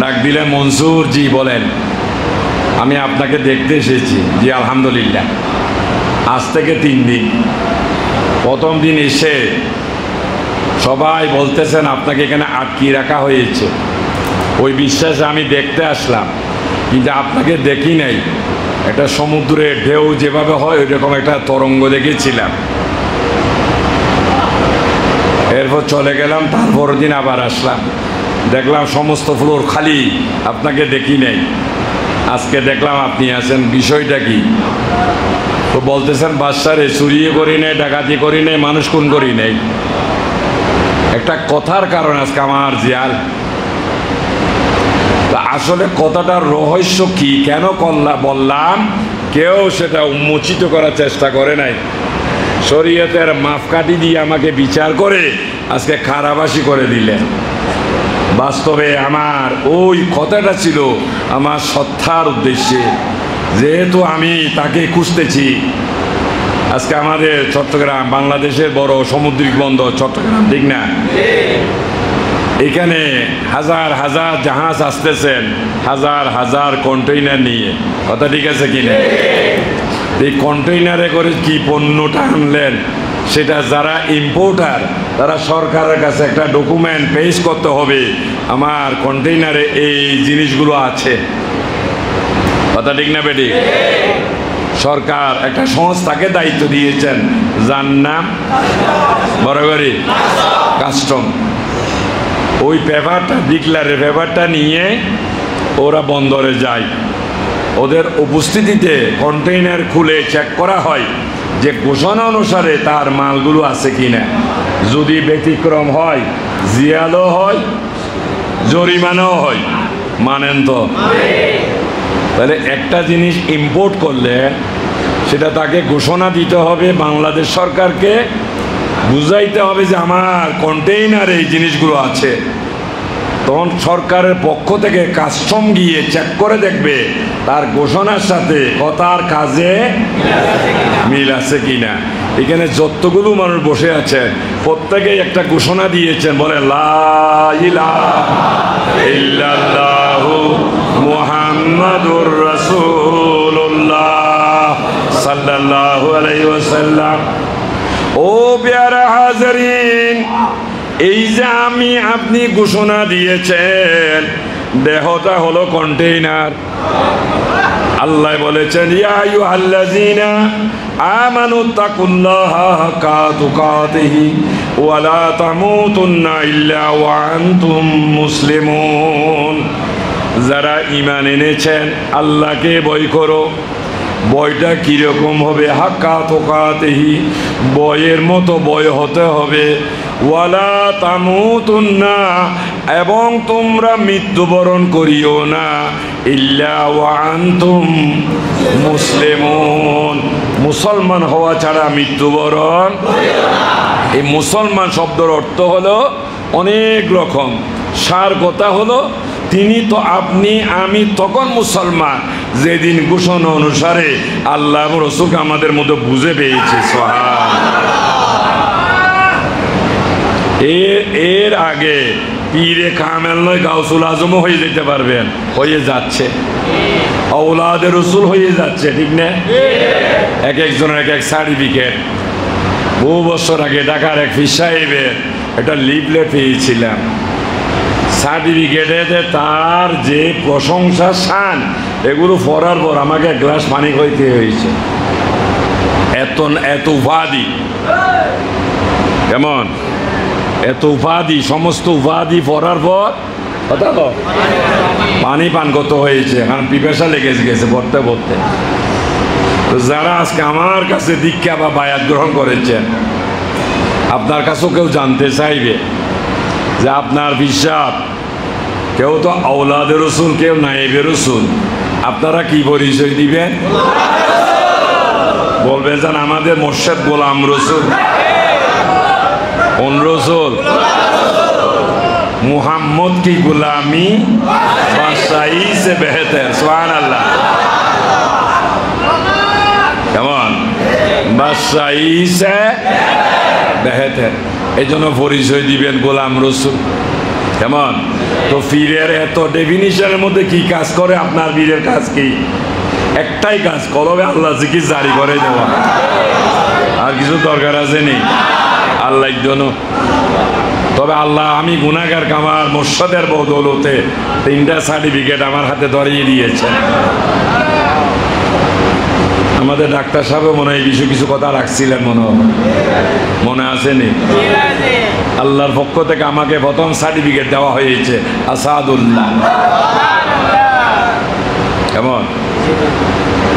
ডাক দিলেন, মনসুর জি বলেন, আমি আপনাকে দেখতে এসেছি। জি আলহামদুলিল্লাহ। আজ থেকে 3 দিন। প্রথম দিন এসে সবাই বলতেছেন আপনাকে এখানে আটকিয়ে রাখা হয়েছে। ওই বিশ্বাসে আমি দেখতে আসলাম, কিন্তু আপনাকে দেখি নাই। একটা সমুদ্রের ঢেউ যেভাবে হয় ওইরকম একটা তরঙ্গ দেখেছিলাম। এরপর চলে গেলাম। তারপরের দিন আবার আসলাম, দেখলাম সমস্ত ফ্লোর খালি, আপনাকে দেখি নাই। আজকে দেখলাম আপনি আছেন, বিষয়টা কি? তো বলতেছেন বাদশারে চুরিয়ে করি নাই, ডাকাতি করি নাই, মানুষ খুন করি নাই। একটা কথার কারণে আজকে আমার জিয়াল। আসলে কথাটার রহস্য কি, কেন বললাম, কেউ সেটা উন্মোচিত করার চেষ্টা করে নাই। শরীয়তের মাপকাঠি দিয়ে আমাকে বিচার করে আজকে খারাবাসি করে দিলেন। বাস্তবে আমার ওই কথাটা ছিল আমার সত্তার উদ্দেশ্যে, যেহেতু আমি তাকে খুঁজতেছি। আজকে আমাদের চট্টগ্রাম বাংলাদেশের বড় সামুদ্রিক বন্দর চট্টগ্রাম, ঠিক না? এখানে হাজার হাজার জাহাজ আসতেছেন, হাজার হাজার কন্টেইনার নিয়ে, কথা ঠিক আছে কিনা? এই কন্টেইনারে করে কি পণ্যটা আনলেন, সেটা যারা ইম্পোর্টার তারা সরকারের কাছে একটা ডকুমেন্ট পেশ করতে হবে, আমার কন্টেইনারে এই জিনিসগুলো আছে, কথা ঠিক না বেটি? সরকার একটা সংস্থাকে দায়িত্ব দিয়েছেন, যার নাম বরাবরই কাস্টম। ওই পেপারটা, ডিক্লারের পেপারটা নিয়ে ওরা বন্দরে যায়। ওদের উপস্থিতিতে কন্টেইনার খুলে চেক করা হয় যে ঘোষণা অনুসারে তার মালগুলো আছে কিনা। যদি ব্যতিক্রম হয়, জিয়ালও হয়, জরিমানাও হয়। মানেন তো? তাহলে একটা জিনিস ইম্পোর্ট করলে সেটা তাকে ঘোষণা দিতে হবে, বাংলাদেশ সরকারকে বুঝাইতে হবে যে আমার কন্টেইনারে এই জিনিসগুলো আছে। তখন সরকারের পক্ষ থেকে কাস্টম গিয়ে চেক করে দেখবে তার ঘোষণার সাথে কথার কাজে মিল আছে কিনা। এখানে যতগুলো মানুষ বসে আছেন প্রত্যেকেই একটা ঘোষণা দিয়েছেন, বলে লা ইলাহা ইল্লাল্লাহু মুহাম্মাদুর রাসূলুল্লাহ সাল্লাল্লাহু আলাইহি ওয়াসাল্লাম। ও প্যারা হাজরিন, এই যে আমি আপনি ঘোষণা দিয়েছেন, দেহটা হলো কন্টেইনার। আল্লাহ বলেছেন ইয়া আইয়ুহাল্লাযীনা আমানু তাকুল্লাহা হাক্কা তুকাতিহি ওয়া লা তামুতুন্না ইল্লা ওয়া আনতুম মুসলিমুন। যারা ঈমান এনেছেন আল্লাহকে ভয় করো। ভয়টা কিরকম হবে? হাক্কা তুকাতিহি, ভয়ের মতো ভয় হতে হবে। ওয়ালা তামুতুন্না, এবং তোমরা মৃত্যুবরণ করিও না, ইল্লা ওয়া আনতুম মুসলিমুন, মুসলমান হওয়া ছাড়া মৃত্যুবরণ। এই মুসলমান শব্দের অর্থ হলো অনেক রকম। সার কথা হলো তিনি তো আপনি আমি তখন মুসলমান যেদিন ঘোষণা অনুসারে আল্লাহ এবং রাসূলকে আমাদের মধ্যে বুঝে পেয়েছে। এর আগে পীরে কামেল নয় গাউসুল আজমও হয়ে যেতে পারবেন, হয়ে যাচ্ছে। আওলাদে রাসূল হয়ে যাচ্ছে, ঠিক না? এক একজনের এক এক সার্টিফিকেট। বহু বছর আগে ঢাকার এক পীর সাহেবের একটা লিফলেট পেয়েছিলাম। সার্টিফিকেটে তার যে প্রশংসা শান, এগুলো পড়ার পর আমাকে এক গ্লাস পানি খাইতে হয়েছে। এত উপাধি, কেমন এত উপাধি, সমস্ত উপাধি পড়ার পর কথা তো পানি পান কত হয়েছে, কারণ পিপাসা লেগে গেছে পড়তে পড়তে। তো যারা আজকে আমার কাছে দীক্ষা বা বায়াত গ্রহণ করেছেন, আপনার কাছেও কেউ জানতে চাইবে যে আপনার বিশ্বাস, কেউ তো আওলাদে রাসূল, কেউ নায়েবে রাসূল, আপনারা কি পরিচয় দিবেন? বলবেন যেন আমাদের মুর্শিদ গোলাম রাসূল। কোন রাসূল? মুহাম্মদ কি গুলামি বাদশাহী সে বেহতর। সুবহানাল্লাহ। কেমন? বাদশাহী সে বেহতর। এই জন্য পরিচয় দিবেন গোলাম রাসূল। কেমন? তো পীরের এত ডেফিনিশনের মধ্যে কি কাজ করে? আপনার পীরের কাজ কি? একটাই কাজ, কলবে আল্লাহ জিকির জারি করে দেওয়া। আর কিছু দরকার আছে নি আল্লাহর জন্য? তবে আল্লাহ, আমি গুনাহগার, আমার মুর্শিদের বদৌলতে 3টা সার্টিফিকেট আমার হাতে ধরিয়ে দিয়েছেন। আমাদের ডাক্তার সাহেব মনে হয় কিছু কথা রাখছিলেন, মনে আসেনি? আল্লাহর পক্ষ থেকে আমাকে প্রথম সার্টিফিকেট দেওয়া হয়েছে আসাদুল্লাহ। কেমন?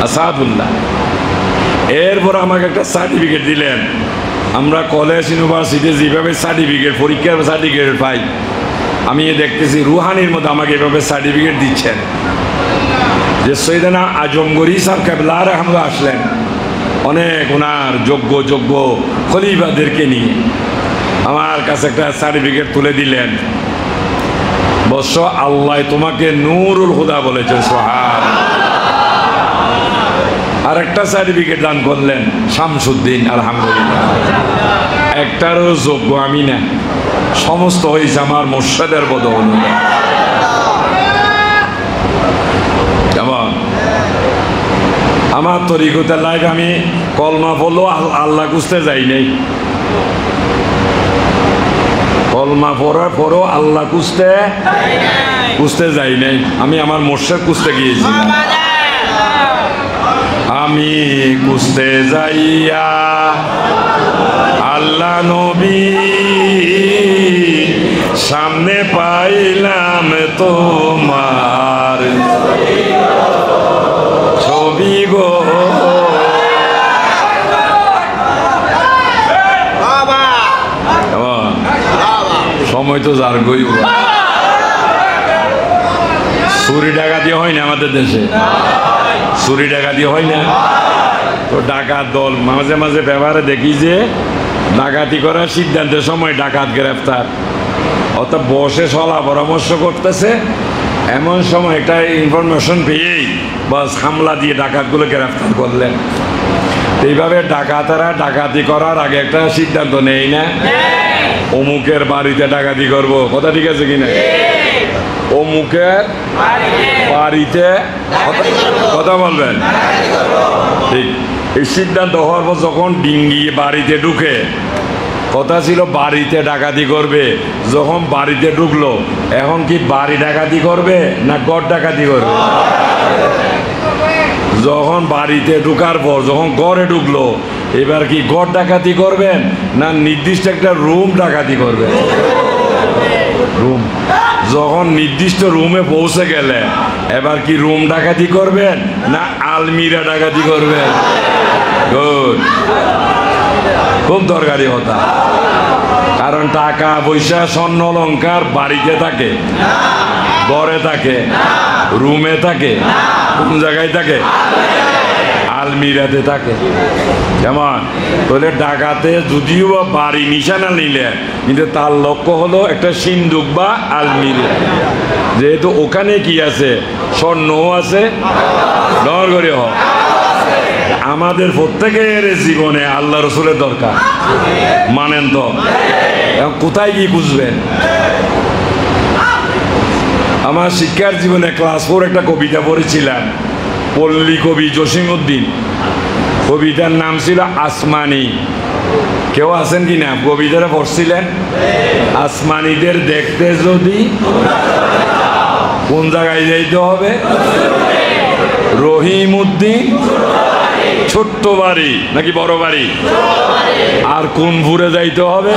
আসাদুল্লাহ। এরপর আমাকে একটা সার্টিফিকেট দিলেন। আমরা কলেজ ইউনিভার্সিটি যেভাবে সার্টিফিকেট, পরীক্ষার সার্টিফিকেট পাই, আমি দেখতেছি রুহানির মধ্যে আমাকে এভাবে সার্টিফিকেট দিচ্ছেন যে সৈয়দনা আজমগরি সাহেব কেবলা রাহমাতুল্লাহ আসলেন অনেক ওনার যোগ্য খলিফাদেরকে নিয়ে আমার কাছে একটা সার্টিফিকেট তুলে দিলেন। বৎস, আল্লাহ তোমাকে নূরুল হুদা বলেছেন। সুবহানাল্লাহ। আর একটা সার্টিফিকেট দান করলেন শামসুদ্দিন। আলহামদুলিল্লাহ। একটারও যোগ্য আমি না, সমস্ত হয়েছে আমার মুর্শিদের বদৌলতে। কেমন? আমার তরিকতের লাইফ আমি কলমা পড়লেও আল্লাহ খুঁজতে যাই নাই। কলমা পড়ার পরও আল্লাহ খুঁজতে যাই নাই, আমি আমার মুর্শিদ খুঁজতে গিয়েছিলাম। আমি খুঁজতে যাইয়া আল্লাহ নবী সামনে পাইলাম তোমার ছবি গো। সময় তো যার গই চুরি ডাকাতি হয় না আমাদের দেশে? চুরি ডাকাতি হয় না? তো ডাকাত দল মাঝে মাঝে ব্যবহারে দেখি যে ডাকাতি করার সিদ্ধান্তের সময় ডাকাত গ্রেফতার, অর্থাৎ বসে সলা পরামর্শ করতেছে, এমন সময় একটা ইনফরমেশন পেয়েই বাস হামলা দিয়ে ডাকাতগুলো গ্রেফতার করলেন। এইভাবে ডাকাতেরা ডাকাতি করার আগে একটা সিদ্ধান্ত নেই না, অমুকের বাড়িতে ডাকাতি করব, কথা ঠিক আছে কিনা? অমুকের বাড়িতে কথা বলবেন, ঠিক। এই সিদ্ধান্ত হওয়ার পর যখন ডিঙ্গি বাড়িতে ঢুকে, কথা ছিল বাড়িতে ডাকাতি করবে, যখন বাড়িতে ঢুকলো এখন কি বাড়ি ডাকাতি করবে না গড় ডাকাতি করবে? যখন বাড়িতে ঢুকার পর যখন ঘরে ঢুকলো এবার কি গড় ডাকাতি করবেন না নির্দিষ্ট একটা রুম ডাকাতি করবেন? রুম। যখন নির্দিষ্ট রুমে পৌঁছে গেলে এবার কি রুম ডাকাতি করবেন না আলমিরা ডাকাতি করবেন? গুড, খুব দরকারি কথা। কারণ টাকা পয়সা স্বর্ণ অলংকার বাড়িতে থাকে, ঘরে থাকে, রুমে থাকে, কোন জায়গায় থাকে? আলমিরাতে থাকে। কেমন? তাহলে ডাকাতে যদিও বা বাড়ি নিশানা নিলে কিন্তু তার লক্ষ্য হলো একটা সিন্দুক বা আলমিরা, যেহেতু ওখানে কি আছে? স্বর্ণও আছে, নরগরি হোক। আমাদের প্রত্যেকের জীবনে আল্লাহ রসুলের দরকার, মানেন তো? কোথায় কি খুঁজবেন? আমার শিক্ষার জীবনে ক্লাস 4 একটা কবিতা পড়েছিলাম, পল্লী কবি জসিমউদ্দিন, কবিতার নাম ছিল আসমানি। কেউ আছেন কি না কবিতাটা পড়ছিলেন? আসমানিদের দেখতে যদি কোন জায়গায় যাইতে হবে? রহিমউদ্দিন ছোট্ট বাড়ি নাকি বড় বাড়ি? আর কোন ফুরে যাইতে হবে?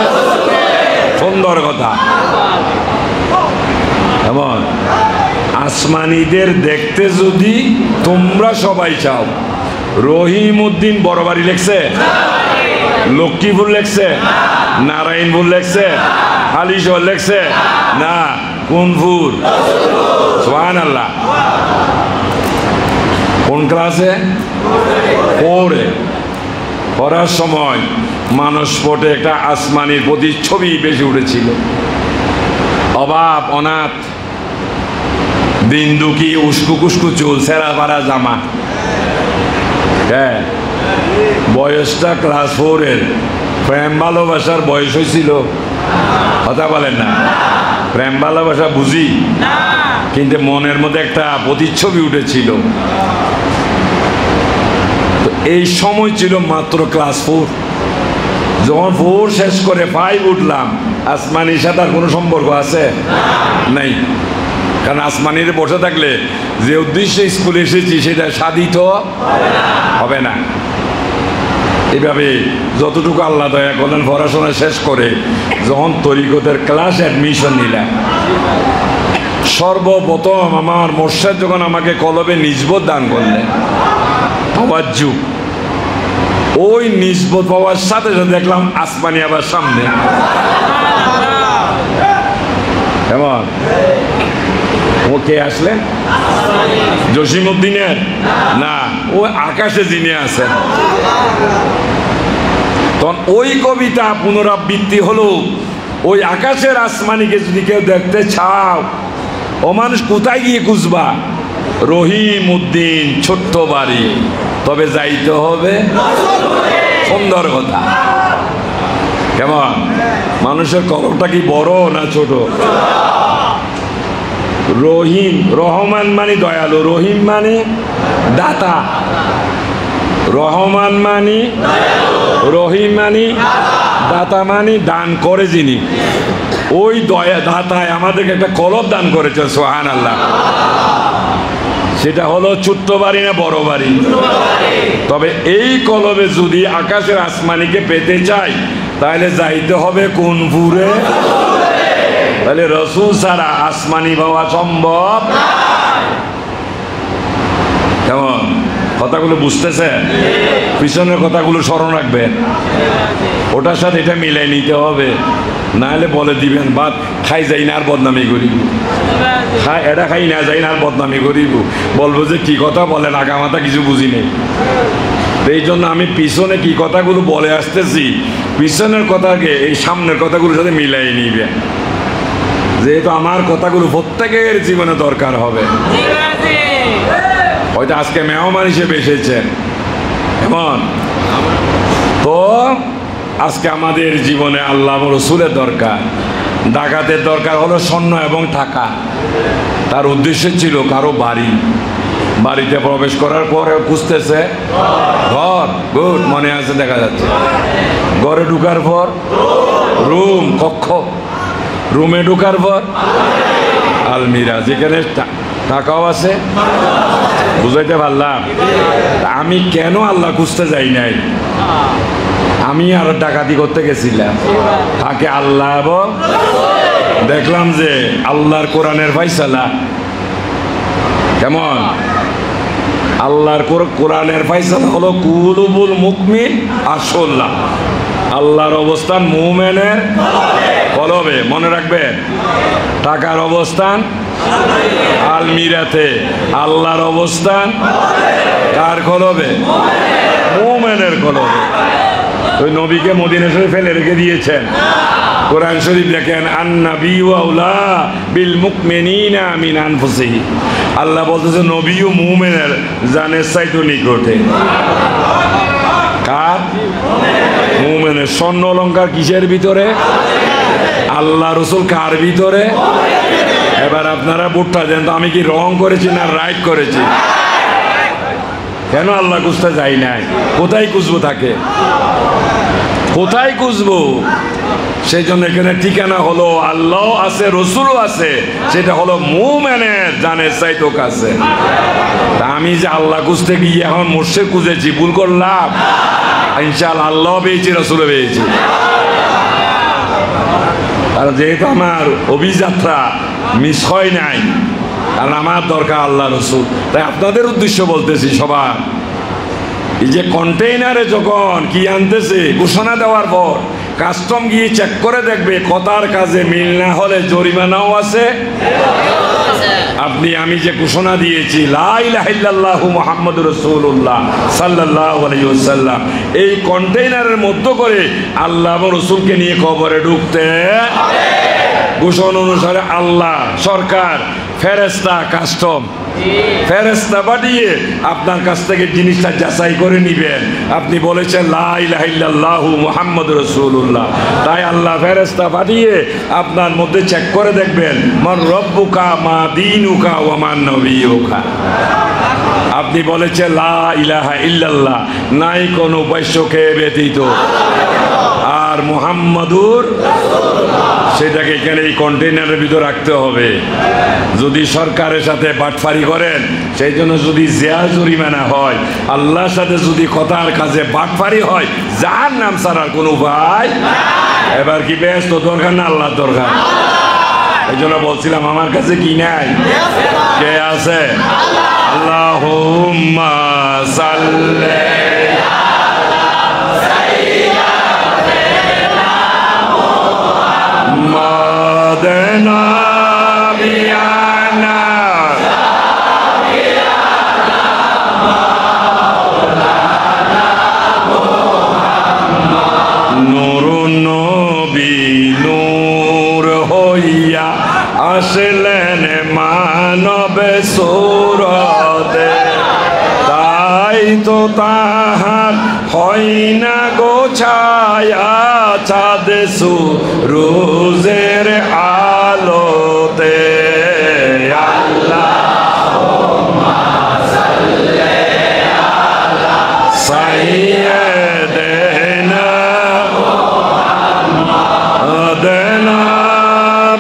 সুন্দর কথা। এমন আসমানিদের দেখতে যদি তোমরা সবাই চাও, রহিমউদ্দিন বড় বাড়ি লেখছে, লক্ষ্মীপুর লেখছে, নারায়ণপুর লেখছে, হালিশহর লেখছে না, কোনপুর? সুবহানাল্লাহ। কোন ক্লাসে? 4-এ পড়ার সময় মানুষ পটে একটা আসমানির প্রতিচ্ছবি বেশি উঠেছিল। অভাব, অনাথ, দিন দুঃখী, উস্কু কুস্কু চুল, সেরা পাড়া জামা। হ্যাঁ, বয়সটা ক্লাস 4-এর। প্রেম ভালোবাসার বয়স হয়েছিল? কথা বলেন না। প্রেম ভালোবাসা বুঝি, কিন্তু মনের মধ্যে একটা প্রতিচ্ছবি উঠেছিল। তো এই সময় ছিল মাত্র ক্লাস 4। যখন 4 শেষ করে 5 উঠলাম, আসমানির সাথে আর কোনো সম্পর্ক আছে? নাই। কারণ আসমানির বসে থাকলে যে উদ্দেশ্যে স্কুলে এসেছি সেটা সাধিত হবে না। এভাবে যতটুকু আল্লাহ দয়া করলেন পড়াশোনা শেষ করে যখন তরিকতের ক্লাস অ্যাডমিশন নিলাম, সর্বপ্রথম আমার মোর্শেদ যখন আমাকে কলবে নিসবত দান করলেন, তাওয়াজ্জু, ওই নিসবত পাওয়ার সাথে সাথে দেখলাম আসমানি আবার সামনে। কেমন? ওকে আসলেন জসিমউদ্দিনের না, ও আকাশে যিনি আছেন। তখন ওই কবিতা পুনরাবৃত্তি হলো, ওই আকাশের আসমানিকে যদি কেউ দেখতে চাও, ও মানুষ কোথায় গিয়ে খুঁজবা? রহিমউদ্দিন ছোট্ট বাড়ি, তবে যাইতে হবে। সুন্দর কথা। কেমন? মানুষের কলমটা কি বড় না ছোট? রহিম, রহমান মানে দয়ালু, রহিম মানে দাতা, রহমান মানে রহিম মানে দাতা, মানে দান করে যিনি। ওই দয়া দাতায় আমাদেরকে একটা কলব দান করেছে, সুবহানাল্লাহ। সেটা হলো ছোট্ট বাড়ি না বড় বাড়ি? তবে এই কলবে যদি আকাশের আসমানিকে পেতে চাই তাহলে যাইতে হবে কোন পুরে? তাহলে রসুল ছাড়া আসমানি পাওয়া সম্ভব। কেমন? কথাগুলো বুঝতেছে? পিছনের কথাগুলো স্মরণ রাখবেন, ওটার সাথে এটা মিলাই নিতে হবে। না হলে বলে দিবেন বাদ খাই যাই না আর বদনামি করিব, এটা খাই না যাই না আর বদনামি করিব, বলবো যে কি কথা বলেন আগামাতা কিছু বুঝি নেই। এই জন্য আমি পিছনে কি কথাগুলো বলে আসতেছি, পিছনের কথাকে এই সামনের কথাগুলোর সাথে মিলাই নিবেন, যেহেতু আমার কথাগুলো প্রত্যেকের জীবনে দরকার হবে। হয়তো আজকে মেহমান হিসেবে এসেছেন এমন, তো আজকে আমাদের জীবনে আল্লাহ রসুলের দরকার, ডাকাতের দরকার হলো স্বর্ণ এবং টাকা। তার উদ্দেশ্য ছিল কারো বাড়িতে প্রবেশ করার পরে খুঁজতেছে ঘর, গুড মনে আছে দেখা যাচ্ছে, ঘরে ঢুকার পর রুম, কক্ষ, রুমে ঢুকার পর আলমিরা, যেখানে টাকাও আছে। বুঝাইতে পারলাম? আমি কেন আল্লাহ খুঁজতে যাই নাই, আমি আর ডাকাতি করতে গেছিলাম, তাকে আল্লাহ এবং দেখলাম যে আল্লাহর কোরআনের ফায়সালা কেমন। আল্লাহর কোরআনের ফায়সালা হলো কুলুবুল মুকমিন আসল্লাহ, আল্লাহর অবস্থান মুমিনের কলবে, মনে রাখবেন। টাকার অবস্থান আলমিরাতে, আল্লাহর অবস্থান কার কলবে? মুমিনের কলবে। ওই নবীকে মদিনা শরীফে ফেলে রেখে দিয়েছেন। কোরআন শরীফ দেখেন, আন-নাবিয়্যু আওলা বিল মুমিনিনা মিন আনফুসিহিম, আল্লাহ বলতেছে নবী ও মুমিনের জানের চাইতে নিকটে। কার? মুমিনের। স্বর্ণ অলংকার কিসের ভিতরে? আল্লাহ রসুল কার ভিতরে? এবার আপনারা ভোটটা দেন তো, আমি কি রং করেছি না রাইট করেছি? কেন আল্লাহ খুঁজতে যাই নাই? কোথায় খুঁজবো তাকে? কোথায় খুঁজবো? সেই জন্য এখানে ঠিকানা হলো আল্লাহ আছে, রসুলও আছে, সেটা হলো মুমিনের জানের চাইতো কাছে। তা আমি যে আল্লাহ খুঁজতে গিয়ে এখন মুর্শিদ খুঁজেছি, ভুল করলাম? ইনশাআল্লাহ আল্লাহ পেয়েছি, রসুলও পেয়েছি। আর যেহেতু আমার অভিযাত্রা মিস হয় নাই, আর আমার দরকার আল্লাহ রসুল, তাই আপনাদের উদ্দেশ্য বলতেছি সবার, এই যে কন্টেইনারে যখন কি আনতেছে ঘোষণা দেওয়ার পর কাস্টম গিয়ে চেক করে দেখবে, কথার কাজে মিল না হলে জরিমানাও আছে। আপনি আমি যে ঘোষণা দিয়েছি লা ইলাহা ইল্লাল্লাহু মুহাম্মাদুর রাসূলুল্লাহ সাল্লাল্লাহু আলাইহি ওয়াসাল্লাম, এই কন্টেইনারের মধ্য করে আল্লাহ এবং রসুলকে নিয়ে কবরে ঢুকতে ঘোষণা অনুসারে আল্লাহ, সরকার, ফেরেশতা, কাস্টম, ফেরেশতা পাঠিয়ে আপনার কাছ থেকে জিনিসটা যাচাই করে নিবেন। আপনি বলেছেন লা ইলাহা ইল্লাল্লাহু মুহাম্মাদুর রাসূলুল্লাহ, তাই আল্লাহ ফেরেশতা পাঠিয়ে আপনার মধ্যে চেক করে দেখবেন মান রব্বুকা মা দীনুকা ওয়া মান নবিয়ুকা। আপনি বলেছেন লা ইলাহা ইল্লাল্লাহ, নাই কোনো উপাস্যকে ব্যতীত, আর মুহাম্মাদুর, সেটাকে এখানে এই কন্টেইনারের ভিতর রাখতে হবে। যদি সরকারের সাথে বাটফারি করেন, সেই জন্য যদি জেল জরিমানা হয়, আল্লাহর সাথে যদি কথার কাজে বাটফারি হয়, যার নাম ছাড়ার কোনো উপায়। এবার কি ব্যস্ত দরকার না আল্লাহ দরকার? এই জন্য বলছিলাম আমার কাছে কি নাই, কে আছে? আল্লাহুম্মা সাল্লি মদনা বিয়ানা নূর নবী নূর হইয়া আসলেন মানব সুরতে, তাই তো তাহার হয় না গো ছায়া চাঁদ সুরুজের আলোতে। আল্লাহুম্মা সাল্লি আলা সাইয়্যিদিনা মুহাম্মাদিন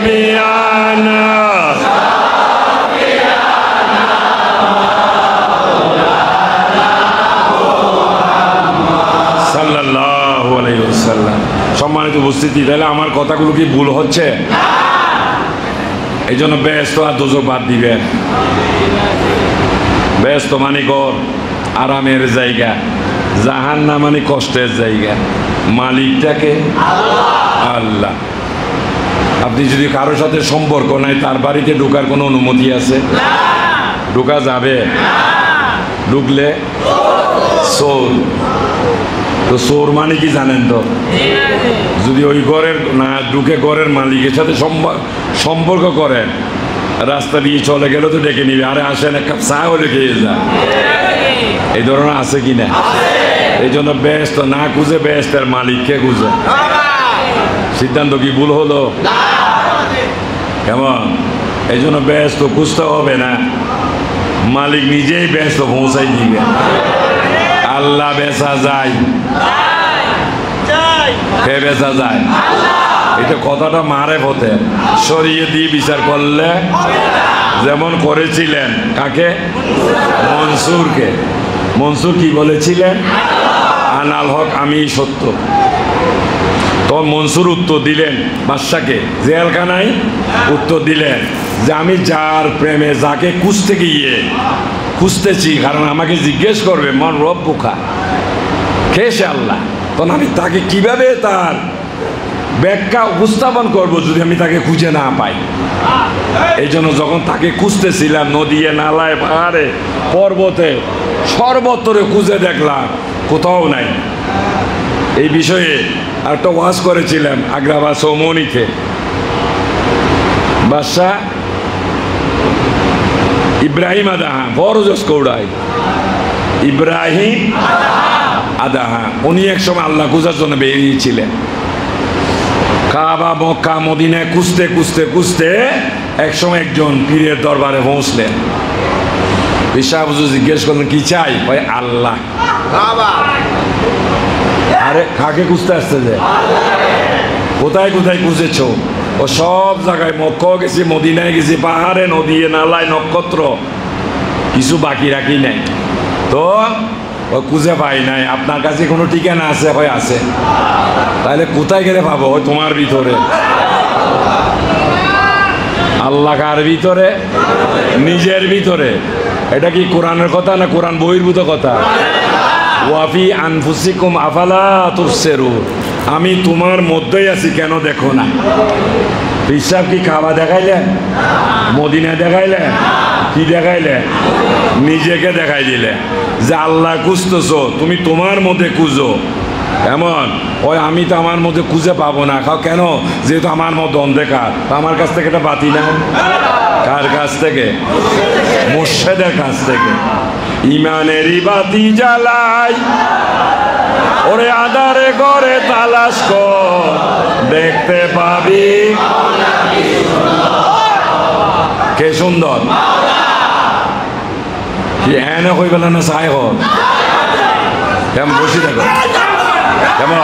বিয়ানা সাল্লাল্লাহু আলাইহি ওয়াসাল্লাম। সম্মানিত উপস্থিতি, তাহলে আমার কথাগুলো কি ভুল হচ্ছে? এই জন্য ব্যস্ত আর দোজক বাদ দিবেন। ব্যস্ত মানে ঘর, আরামের জায়গা, জাহান্নাম মানে কষ্টের জায়গা। মালিকটাকে আল্লাহ। আপনি যদি কারোর সাথে সম্পর্ক নাই, তার বাড়িতে ঢোকার কোনো অনুমতি আছে? ঢোকা যাবে? ঢুকলে চোর। তো চোর মানে কি জানেন তো? যদি ওই ঘরের না ঢুকে ঘরের মালিকের সাথে সম্পর্ক করেন, রাস্তা দিয়ে চলে গেলে তো ডেকে নিবে, আরে আসেন এক কাপ চা হলে খেয়ে যায়। এই ধরনের আছে কি না? এই জন্য ব্যস্ত না খুঁজে ব্যস্তের মালিককে খুঁজে। সিদ্ধান্ত কি ভুল হলো? কেমন? এই জন্য ব্যস্ত খুঁজতে হবে না, মালিক নিজেই ব্যস্ত পৌঁছাই দিবে। আল্লাহ বেচা যায়, কে বেচা যায়? এটা কথাটা মারে পথে সরিয়ে দিয়ে বিচার করলে, যেমন করেছিলেন কাকে? মনসুরকে। মনসুর কি বলেছিলেন? আনাল হক, আমি সত্য। তো মনসুর উত্তর দিলেন বাদশাকে, জেলখানায় উত্তর দিলেন যে আমি যার প্রেমে যাকে খুঁজতেছি, কারণ আমাকে জিজ্ঞেস করবে মন রব বুখা কে সে আল্লাহ, তখন আমি তাকে কিভাবে তার ব্যাখ্যা উপস্থাপন করব যদি আমি তাকে খুঁজে না পাই? এই জন্য যখন তাকে খুঁজতেছিলাম নদীয়ে, নালায়, পাহাড়ে, পর্বতে, সর্বত্রে খুঁজে দেখলাম কোথাও নাই। এই বিষয়ে একটা ওয়াজ করেছিলাম আগ্রা বা সৌমনিকে। বাদশাহ ইব্রাহিম আদাহা বড়জস কৌড়াই, ইব্রাহিম আদাহা উনি একসময় আল্লাহ খুঁজার জন্য বেরিয়েছিলেন। কাবা, মক্কা, মদিনায় খুঁজতে খুঁজতে খুঁজতে একসময় একজন পীরের দরবারে পৌঁছলেন। পিসাব জিজ্ঞেস করলেন কি চাই? ভাই আল্লাহ। আরে কাকে খুঁজতে আসছে যে? কোথায় কোথায় খুঁজেছ? ও সব জায়গায়, মক্কাও গেছি, মদিনায় গেছি, পাহাড়ে, নদীয়ে, নালায়, নক্ষত্র, কিছু বাকি রাখি নাই। তো ও খুঁজে পাই নাই। আপনার কাছে কোনো ঠিকানা আছে? হয় আছে। তাহলে কোথায় গেলে পাবো? ওই তোমার ভিতরে। আল্লাহ কার ভিতরে? নিজের ভিতরে। এটা কি কোরআনের কথা না কোরআন বহির্ভূত কথা? ওয়াফি আনফুসিকুম আফালা তুবসিরুন, আমি তোমার মধ্যেই আছি, কেন দেখো না? পিসাব কি কাবা দেখাইলেন? মদিনা দেখাইলেন? কি দেখাইলেন? নিজেকে দেখাই দিলে যে আল্লাহ খুঁজতেছো, তুমি তোমার মধ্যে খুঁজো। এমন ওই আমি তো আমার মধ্যে খুঁজে পাবো না। খাও কেন? যেহেতু আমার মধ্যে অন্ধকার। আমার কাছ থেকে এটা বাতি না। কার কাছ থেকে? মুর্শিদের কাছ থেকে। ইমানেরই বাতি জ্বালাই, ওরে আধারে ঘরে তালাশ কর, দেখতে পাবি কে সুন্দর। কি এনে কই বলে না চাই হল কেমন? বসি দেখো কেমন?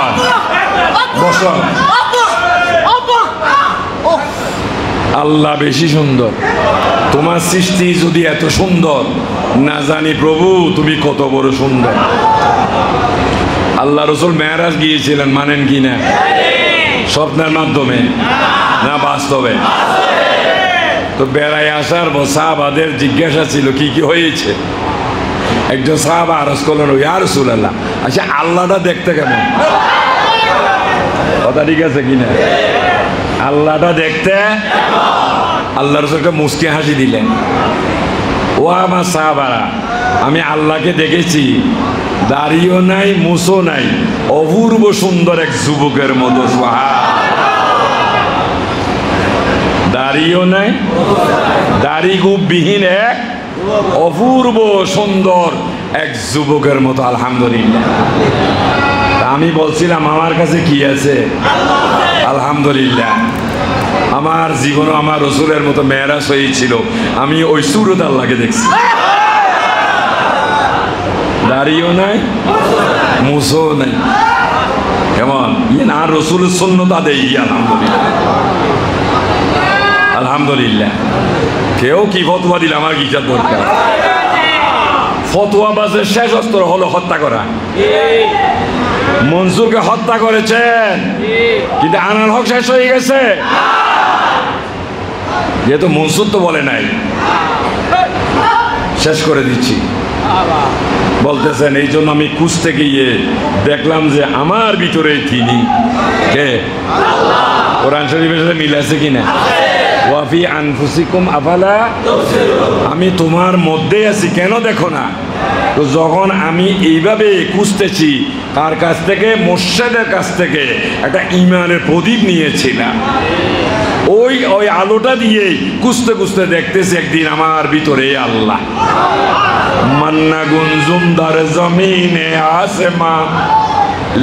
বস। আল্লাহ বেশি সুন্দর। তোমার সৃষ্টি যদি এত সুন্দর, না জানি প্রভু তুমি কত বড় সুন্দর। আল্লাহ রসুল মেরাজ গিয়েছিলেন, মানেন কি না? স্বপ্নের মাধ্যমে না বাস্তবে? তো বেড়াই আসার সাহাবাদের জিজ্ঞাসা ছিল কি কি হয়েছে। একজন সাহাবা আরজ করলেন, ইয়া রাসূলুল্লাহ, আচ্ছা আল্লাহটা দেখতে কেমন? কথা ঠিক আছে কিনা? আল্লাহটা দেখতে? আল্লাহ রসুলকে মুস্কি হাসি দিলেন। ও আমার সাহাবারা, আমি আল্লাহকে দেখেছি, দাড়িও নাই, মুছও নাই, অপূর্ব সুন্দর এক যুবকের মতো। দাড়িও নাই, দাড়ি গুবিহীন এক অপূর্ব সুন্দর এক যুবকের মতো। আলহামদুলিল্লাহ। আমি বলছিলাম আমার কাছে কি আছে? আলহামদুলিল্লাহ। আমার জীবনে আমার রসুলের মতো মেরাজ হয়েছিল, আমি ওই সুরত আল্লাহকে দেখছি। দাড়িও নাই, মুছও নাই, কেমন? না রসুলের সুন্নত আদেই। আলহামদুলিল্লাহ। আলহামদুলিল্লাহ। কেউ কি ফতোয়া দিলে আমার কিসের দরকার? ফতোয়া বাজের শেষ অস্ত্র হলো হত্যা করা। মনসুরকে হত্যা করেছেন, কিন্তু আনাল হক শেষ হয়ে গেছে। যেহেতু মনসুর তো বলে নাই, শেষ করে দিচ্ছি। বলতেছেন এই জন্য আমি খুঁজতে গিয়ে দেখলাম যে আমার ভিতরে তিনি কে, কোরআন শরীফের সাথে মিল আছে কিনা, ওয়াফি আনফুসিকুম আফালা, আমি তোমার মধ্যে আছি কেন দেখো না। তো যখন আমি এইভাবে খুঁজতেছি, তার কাছ থেকে, মোর্শেদের কাছ থেকে একটা ইমানের প্রদীপ নিয়েছিলাম, ওই আলোটা দিয়েই খুঁজতে খুঁজতে দেখতেছি একদিন আমার ভিতরে আল্লাহ। মান্না গুঞ্জুম দর জমিনে আসমা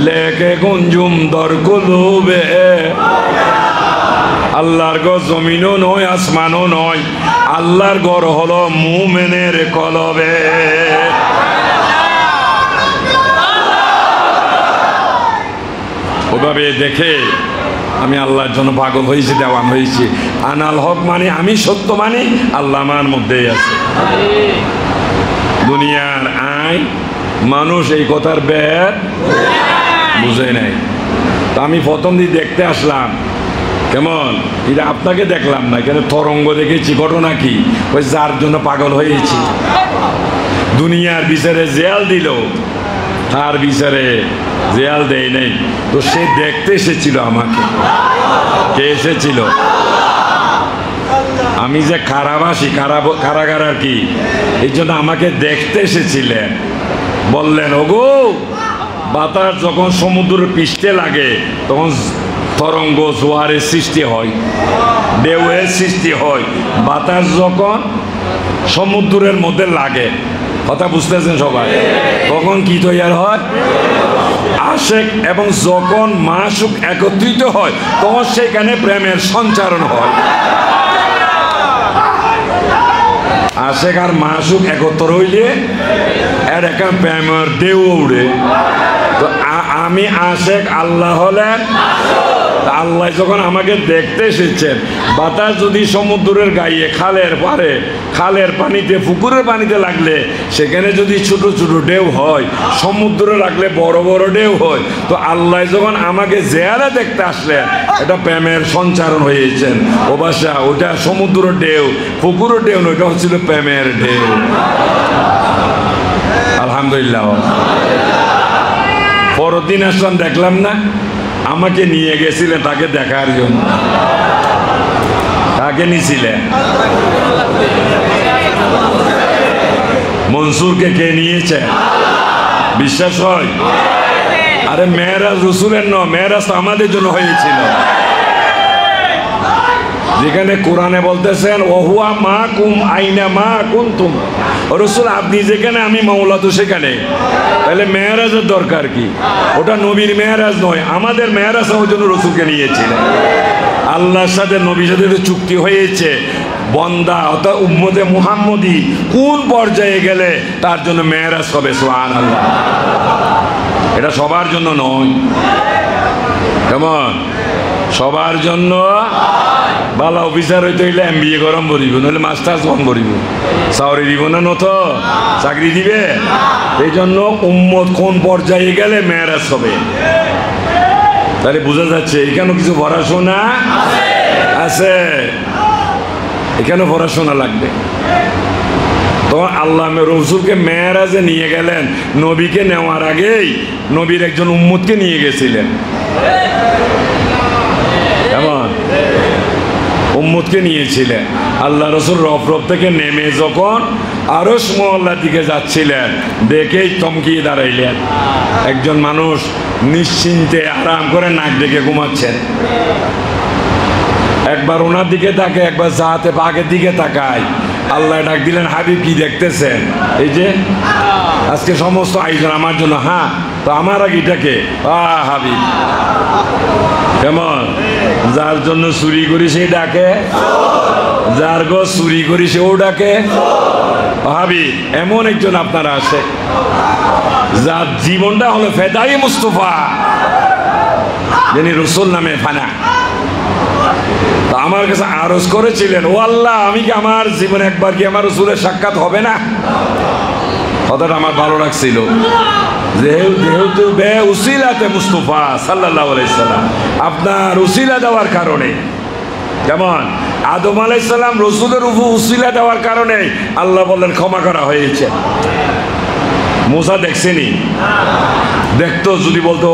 লেকে গুঞ্জুম দর কুলুবে, আল্লাহর ঘর জমিনও নয়, আসমানও নয়, আল্লাহর ঘর হলো মুমিনের কলবে। ওভাবে দেখে আমি আল্লাহর জন্য পাগল হয়েছি, দেওয়ান হয়েছি। আনাল হক মানে আমি সত্য, মানে আল্লাহ আমার মধ্যেই আছে। দুনিয়ার আইন মানুষ এই কথার ব্যাট বুঝে নাই। তা আমি প্রথম দিন দেখতে আসলাম, কেমন এটা আপনাকে দেখলাম না, কেন তরঙ্গ দেখেছি। ঘটনা কি, ওই যার জন্য পাগল হয়েছি। দুনিয়ার বিচারে জেল দিল, তার বিচারে জেল দেয় নেই, তো সে দেখতে এসেছিল আমাকে। কে এসেছিল? আমি যে কারাবাসী, কারাগার আর কি, এই জন্য আমাকে দেখতে এসেছিলেন। বললেন, ওগো বাতাস যখন সমুদ্রের পৃষ্ঠে লাগে তখন তরঙ্গ জোয়ারের সৃষ্টি হয়, ঢেউয়ের সৃষ্টি হয়। বাতাস যখন সমুদ্রের মধ্যে লাগে, কথা বুঝতেছেন সবাই, তখন কি তৈরি হয়? আশেক এবং যখন মাসুক একত্রিত হয় তখন সেখানে প্রেমের সঞ্চারণ হয়। আশেক আর মাসুক একত্র হইলে এর একটা প্রেমের ঢেউ উড়ে। তো আমি আশেক, আল্লাহ হলেন। আল্লাহ যখন আমাকে দেখতে এসেছেন, বাতাস যদি সমুদ্রের গায়ে, খালের পারে, খালের পানিতে, পুকুরের পানিতে লাগলে সেখানে যদি ছোট ছোট ঢেউ হয়, সমুদ্রে লাগলে বড় বড় ঢেউ হয়। তো আল্লাহ যখন আমাকে জেয়ারা দেখতে আসলেন, এটা প্রেমের সঞ্চারণ হয়েছেন। ও বাসা, ওটা সমুদ্রের ঢেউ, পুকুরের ঢেউ নয়, ওটা হচ্ছিল প্রেমের ঢেউ। আলহামদুলিল্লাহ। পরের দিন আসলাম, দেখলাম না, আমাকে নিয়ে গেছিলেন তাকে দেখার জন্য। তাকে নিয়েছিলেন মনসুরকে, কে নিয়েছে? বিশ্বাস হয়? আরে মেরাজ রসুলের নয়, মেরাজ তো আমাদের জন্য হয়েছিল। যেখানে কোরআনে বলতেছেন ওহুয়া মা কুম আইনা মা কুনতুম, রসুল আপনি যেখানে আমি মাওলা তো সেখানে। তাহলে মেরাজের দরকার কি? ওটা নবীর মেরাজ নয়, আমাদের মেরাজ ওই জন্য রসুলকে নিয়েছিলেন। আল্লাহর সাথে নবীর সাথে চুক্তি হয়েছে, বন্দা অর্থাৎ উম্মতে মুহাম্মদী কোন পর্যায়ে গেলে তার জন্য মেরাজ হবে। সুবহানাল্লাহ। এটা সবার জন্য নয়। কেমন? সবার জন্য। ভালো অফিসার হইতে হইলে MBA গরম ভরিব, নইলে মাস্টার্স গরম ভরিব। চাকরি দিব না, নত চাকরি দিবে। এই জন্য উম্মত কোন পর্যায়ে গেলে মেরাজ হবে। তাহলে বোঝা যাচ্ছে এখানেও কিছু পড়াশোনা আছে, এখানেও পড়াশোনা লাগবে। তখন আল্লাহ রসুলকে মেরাজে নিয়ে গেলেন। নবীকে নেওয়ার আগেই নবীর একজন উম্মতকে নিয়ে গেছিলেন। কেমন? উম্মতকে নিয়েছিলেন। আল্লাহ রসুল রফ থেকে নেমে যখন আরশ মহল্লার দিকে যাচ্ছিলেন, দেখেই চমকিয়ে দাঁড়াইলেন। একজন মানুষ নিশ্চিন্তে আরাম করে নাক ডেকে ঘুমাচ্ছেন। একবার ওনার দিকে তাকে, একবার জাহাতে পাকের দিকে তাকায়। আল্লাহ ডাক দিলেন, হাবিব কি দেখতেছেন? এই যে আজকে সমস্ত আয়োজন আমার জন্য। হ্যাঁ, তো আমার আগে এটাকে হাবিব। কেমন? যার জন্য চুরি করি সে ডাকে, যার গো চুরি করি সেও ডাকে হাবিব। এমন একজন আপনারা আছে যার জীবনটা হলো ফেদাই মুস্তফা, যিনি রসুল নামে ফানা। আমার কাছে আরজ করেছিলেন, ও আল্লাহ, আমি কি আমার জীবনে একবার কি আমার রসুলের সাক্ষাৎ হবে না? কথাটা আমার ভালো লাগছিল। যেহেতু বে উসিলাতে মুস্তফা সাল্লাল্লাহু আলাইহি সাল্লাম, আপনার উসিলা দেওয়ার কারণে। যেমন আদম আলাইহিস সালাম রসুলের উপর উসিলা দেওয়ার কারণে আল্লাহ বললেন ক্ষমা করা হয়েছে। মুসা দেখছেনি? দেখতো যদি বলতো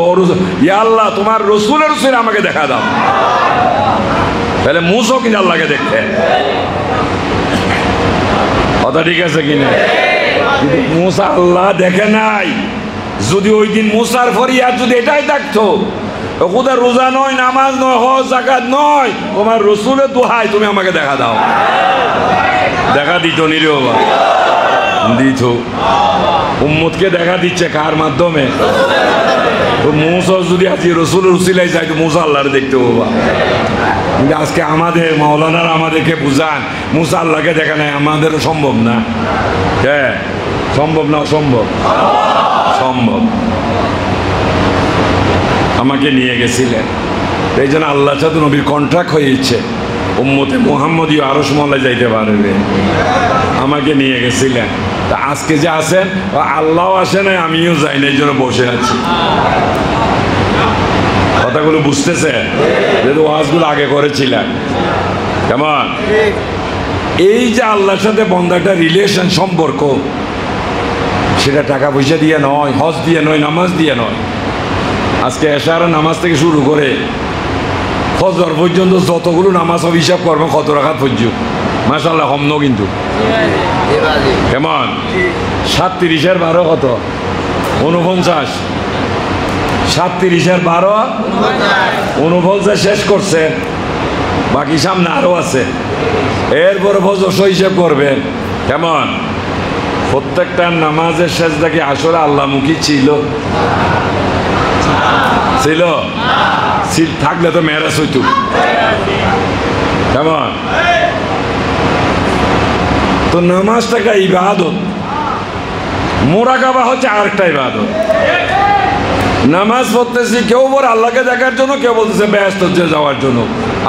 ইয়া আল্লাহ তোমার রসুলের রসুল আমাকে দেখা দাও, তাহলে মুসা কিন্তু আল্লাহকে দেখতে। কথা ঠিক আছে কিনা? কিন্তু মুসা আল্লাহ দেখে নাই। যদি ওই দিন মুসার ফরিয়াদ যদি এটাই থাকতো, ওটা রোজা নয়, নামাজ নয়, হজ যাকাত নয়, তোমার রসুলের দোহাই তুমি আমাকে দেখা দাও, দেখা দিত নিরে বাবা, দিত। উম্মতকে দেখা দিচ্ছে কার মাধ্যমে? মুসা যদি আজকে রসুলের উসিলাই যায় তো মুসা আল্লাহরে দেখতে বাবা। কিন্তু আজকে আমাদের মাওলানারা আমাদেরকে বুঝান মুসা আল্লাহকে দেখা নাই, আমাদেরও সম্ভব না। হ্যাঁ সম্ভব না? অসম্ভব? সম্ভব। আমাকে নিয়ে গেছিলেন, এই জন্য আল্লাহর সাথে নবীর কন্ট্রাক্ট হয়েছে, উম্মতে মুহাম্মদীয় আরশ মহল্লায় যাইতে পারবে। আমাকে নিয়ে গেছিলেন। তা আজকে যে আছেন আল্লাহও আসে নাই, আমিও যাই না, এই জন্য বসে আছি। কথাগুলো বুঝতেছে? যেহেতু ওয়াজগুলো আগে করেছিলেন কেমন? এই যে আল্লাহর সাথে বন্দাটা রিলেশন, সম্পর্ক, সেটা টাকা পয়সা দিয়ে নয়, হজ দিয়ে নয়, নামাজ দিয়ে নয়। আজকে এশার নামাজ থেকে শুরু করে ফজর পর্যন্ত যতগুলো নামাজ সব হিসাব করবো কত রাখাত পর্যন্ত, মাশাআল্লাহ কম ন কিন্তু। কেমন? 37-এর 12 কত? 49। 37-এর 12 49 শেষ করছে, বাকি সামনে আরো আছে। এরপরে ফজর হিসাব করবেন। কেমন? প্রত্যেকটা নামাজের সেজদা কি আসলে আল্লাহমুখী ছিল? ছিল? থাকলে তো মেরাজ হইতো। কেমন? তো নামাজটা একটা ইবাদত, মুরাকাবা হচ্ছে আরেকটা ইবাদত। নামাজ পড়তেছি কেউ বলে আল্লাহকে দেখার জন্য, কেউ বলতেছে ব্যস্ত যাওয়ার জন্য,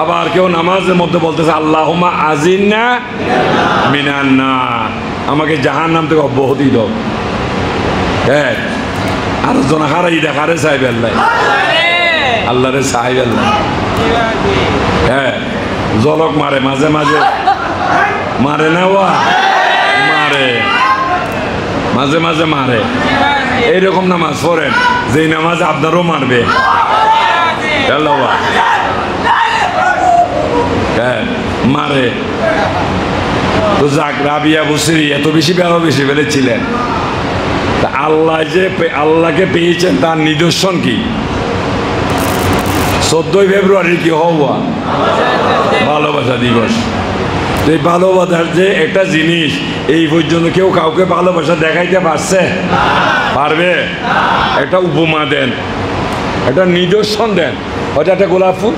আবার কেউ নামাজের মধ্যে বলতেছে আল্লাহুম্মা আজিন্না মিনান নার, আমাকে জাহান্নাম থেকে অব্যাহতি দাও। হ্যাঁ, আর জন হারাই দেখারে সাহেব আল্লাহ, আল্লাহরে সাহেব আল্লাহ। হ্যাঁ, জলক মারে মাঝে মাঝে, মারে না ওয়া মারে, মাঝে মাঝে মারে। এইরকম নামাজ পড়েন যে নামাজ আপনারও মারবে। হ্যাঁ মারে। তো যাক, রাবিয়া বসরি এত বেশি বেশি ফেলেছিলেন। তা আল্লাহ যে আল্লাহকে পেয়েছেন তার নিদর্শন কি? 14 ফেব্রুয়ারি কি হওয়া? ভালোবাসা দিবস। এই ভালোবাসার যে একটা জিনিস, এই পর্যন্ত কেউ কাউকে ভালোবাসা দেখাইতে পারছে? পারবে? একটা উপমা দেন, একটা নিদর্শন দেন। ওটা একটা গোলাপ ফুল,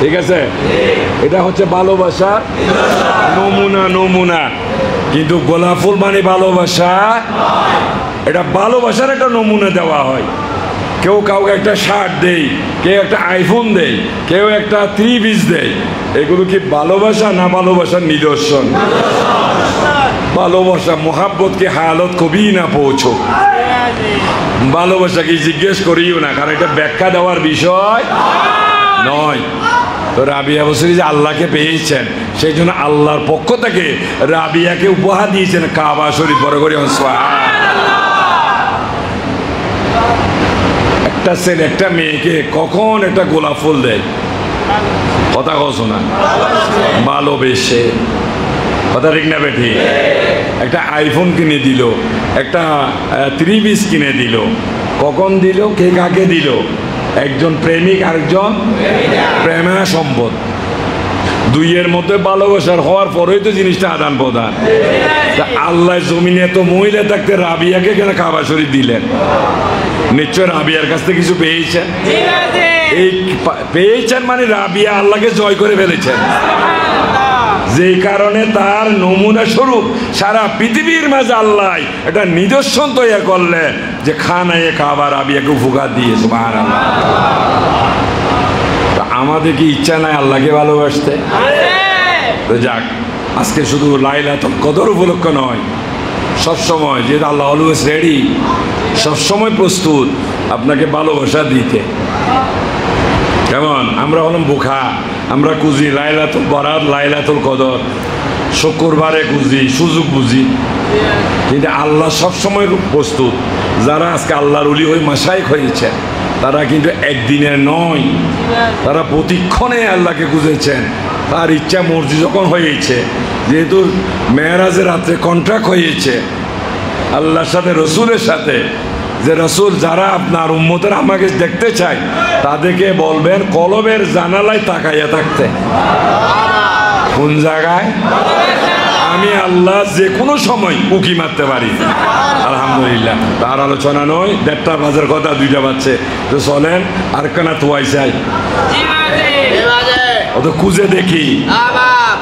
ঠিক আছে? এটা হচ্ছে ভালোবাসা নমুনা, নমুনা। কিন্তু গোলাপ ফুল মানে ভালোবাসা, এটা ভালোবাসার একটা নমুনা দেওয়া হয়। কেউ কাউকে একটা শার্ট দেয়, কেউ একটা আইফোন দেয়, কেউ একটা 3 পিস দেয়। এগুলো কি ভালোবাসা না ভালোবাসার নিদর্শন? ভালোবাসা মোহাব্বত কি হালত কবি না পৌঁছো। ভালোবাসা কি জিজ্ঞেস করিও না, কারণ এটা ব্যাখ্যা দেওয়ার বিষয় নয়। তো রাবিয়া বসরি যে আল্লাহকে পেয়েছেন, সেই জন্য আল্লাহর পক্ষ থেকে রাবিয়াকে উপহার দিয়েছেন কাবা শরীফ। বড় করে একটা ছেলে একটা মেয়েকে কখন একটা গোলাপ ফুল দেয়? কথা কস না, ভালোবেসে। কথা ঠিক না বেঠি? একটা আইফোন কিনে দিল, একটা 3 পিস কিনে দিল। কখন দিল? কে কাকে দিল? একজন প্রেমিক আরেকজন প্রেমা সম্পদ। দুইয়ের মধ্যে ভালোবাসার হওয়ার পরেই তো জিনিসটা আদান প্রদান। আল্লাহ জমিনে এত মহিলা থাকতে রাবিয়াকে কেন কাবা শরীফ দিলেন? নিশ্চয় রাবিয়ার কাছ থেকে কিছু পেয়েছেন। এই পেয়েছেন মানে রাবিয়া আল্লাহকে জয় করে ফেলেছেন, যেই কারণে তার নমুনা স্বরূপ সারা পৃথিবীর মাঝে আল্লাহ এটা নিদর্শন তৈরি করলেন যে খানায়ে কাবা রাবিয়াকে উপকার দিয়ে। সুবহানাল্লাহ। আমাদের কি ইচ্ছা নাই আল্লাহকে ভালোবাসতে? তো যাক, আজকে শুধু লাইলাতুল কদর উপলক্ষ নয়, সবসময়, যেহেতু আল্লাহ অলওয়েজ রেডি, সবসময় প্রস্তুত আপনাকে ভালোবাসা দিতে। কেমন? আমরা হলাম বোকা, আমরা খুঁজি লাইলাতুল বরাত, লাইলাতুল কদর। শুক্রবারে খুঁজি, সুযোগ বুঝি, কিন্তু আল্লাহ সবসময় প্রস্তুত। যারা আজকে আল্লাহর ওলি হয়ে মাশায়েখ হয়েছে, তারা কিন্তু একদিনের নয়, তারা প্রতিক্ষণে আল্লাহকে খুঁজেছেন। তার ইচ্ছা মর্জি যখন হয়েছে, যেহেতু মেরাজের রাত্রে কন্ট্রাক্ট হয়েছে আল্লাহর সাথে, রসুলের সাথে, যে রসুল যারা আপনার উম্মতের আমাকে দেখতে চায় তাদেরকে বলবেন কলবের জানালায় তাকাইয়া থাকতে। কোন জায়গায়? আমি আল্লাহ যে কোনো সময় উকি মারতে পারি। আলহামদুলিল্লাহ। তার আলোচনা নয়, 1:30 বাজার কথা, 2টা বাজছে, তো চলেন আর কেনা তোয়াই চাই অত খুঁজে দেখি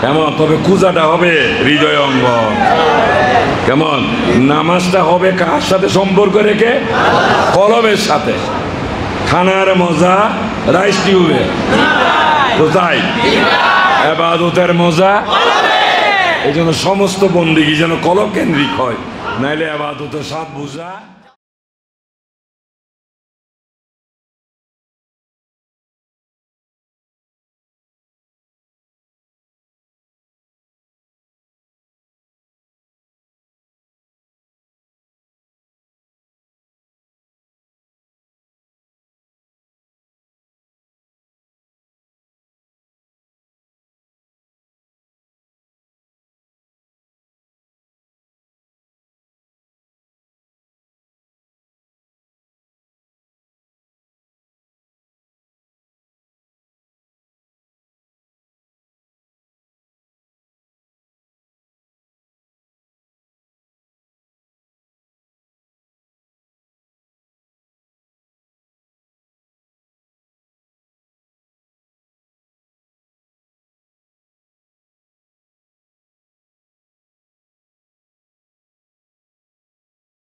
কেমন। তবে খুঁজাটা হবে হৃদয় অঙ্গ। কেমন? নামাজটা হবে কার সাথে সম্পর্ক রেখে? কলবের সাথে। খানার মজা রাইস টিউবে, কোথায়? ইবাদতের মজা। এই জন্য সমস্ত বন্দিগি যেন কলব কেন্দ্রিক হয়, নাইলে ইবাদতের স্বাদ বুঝা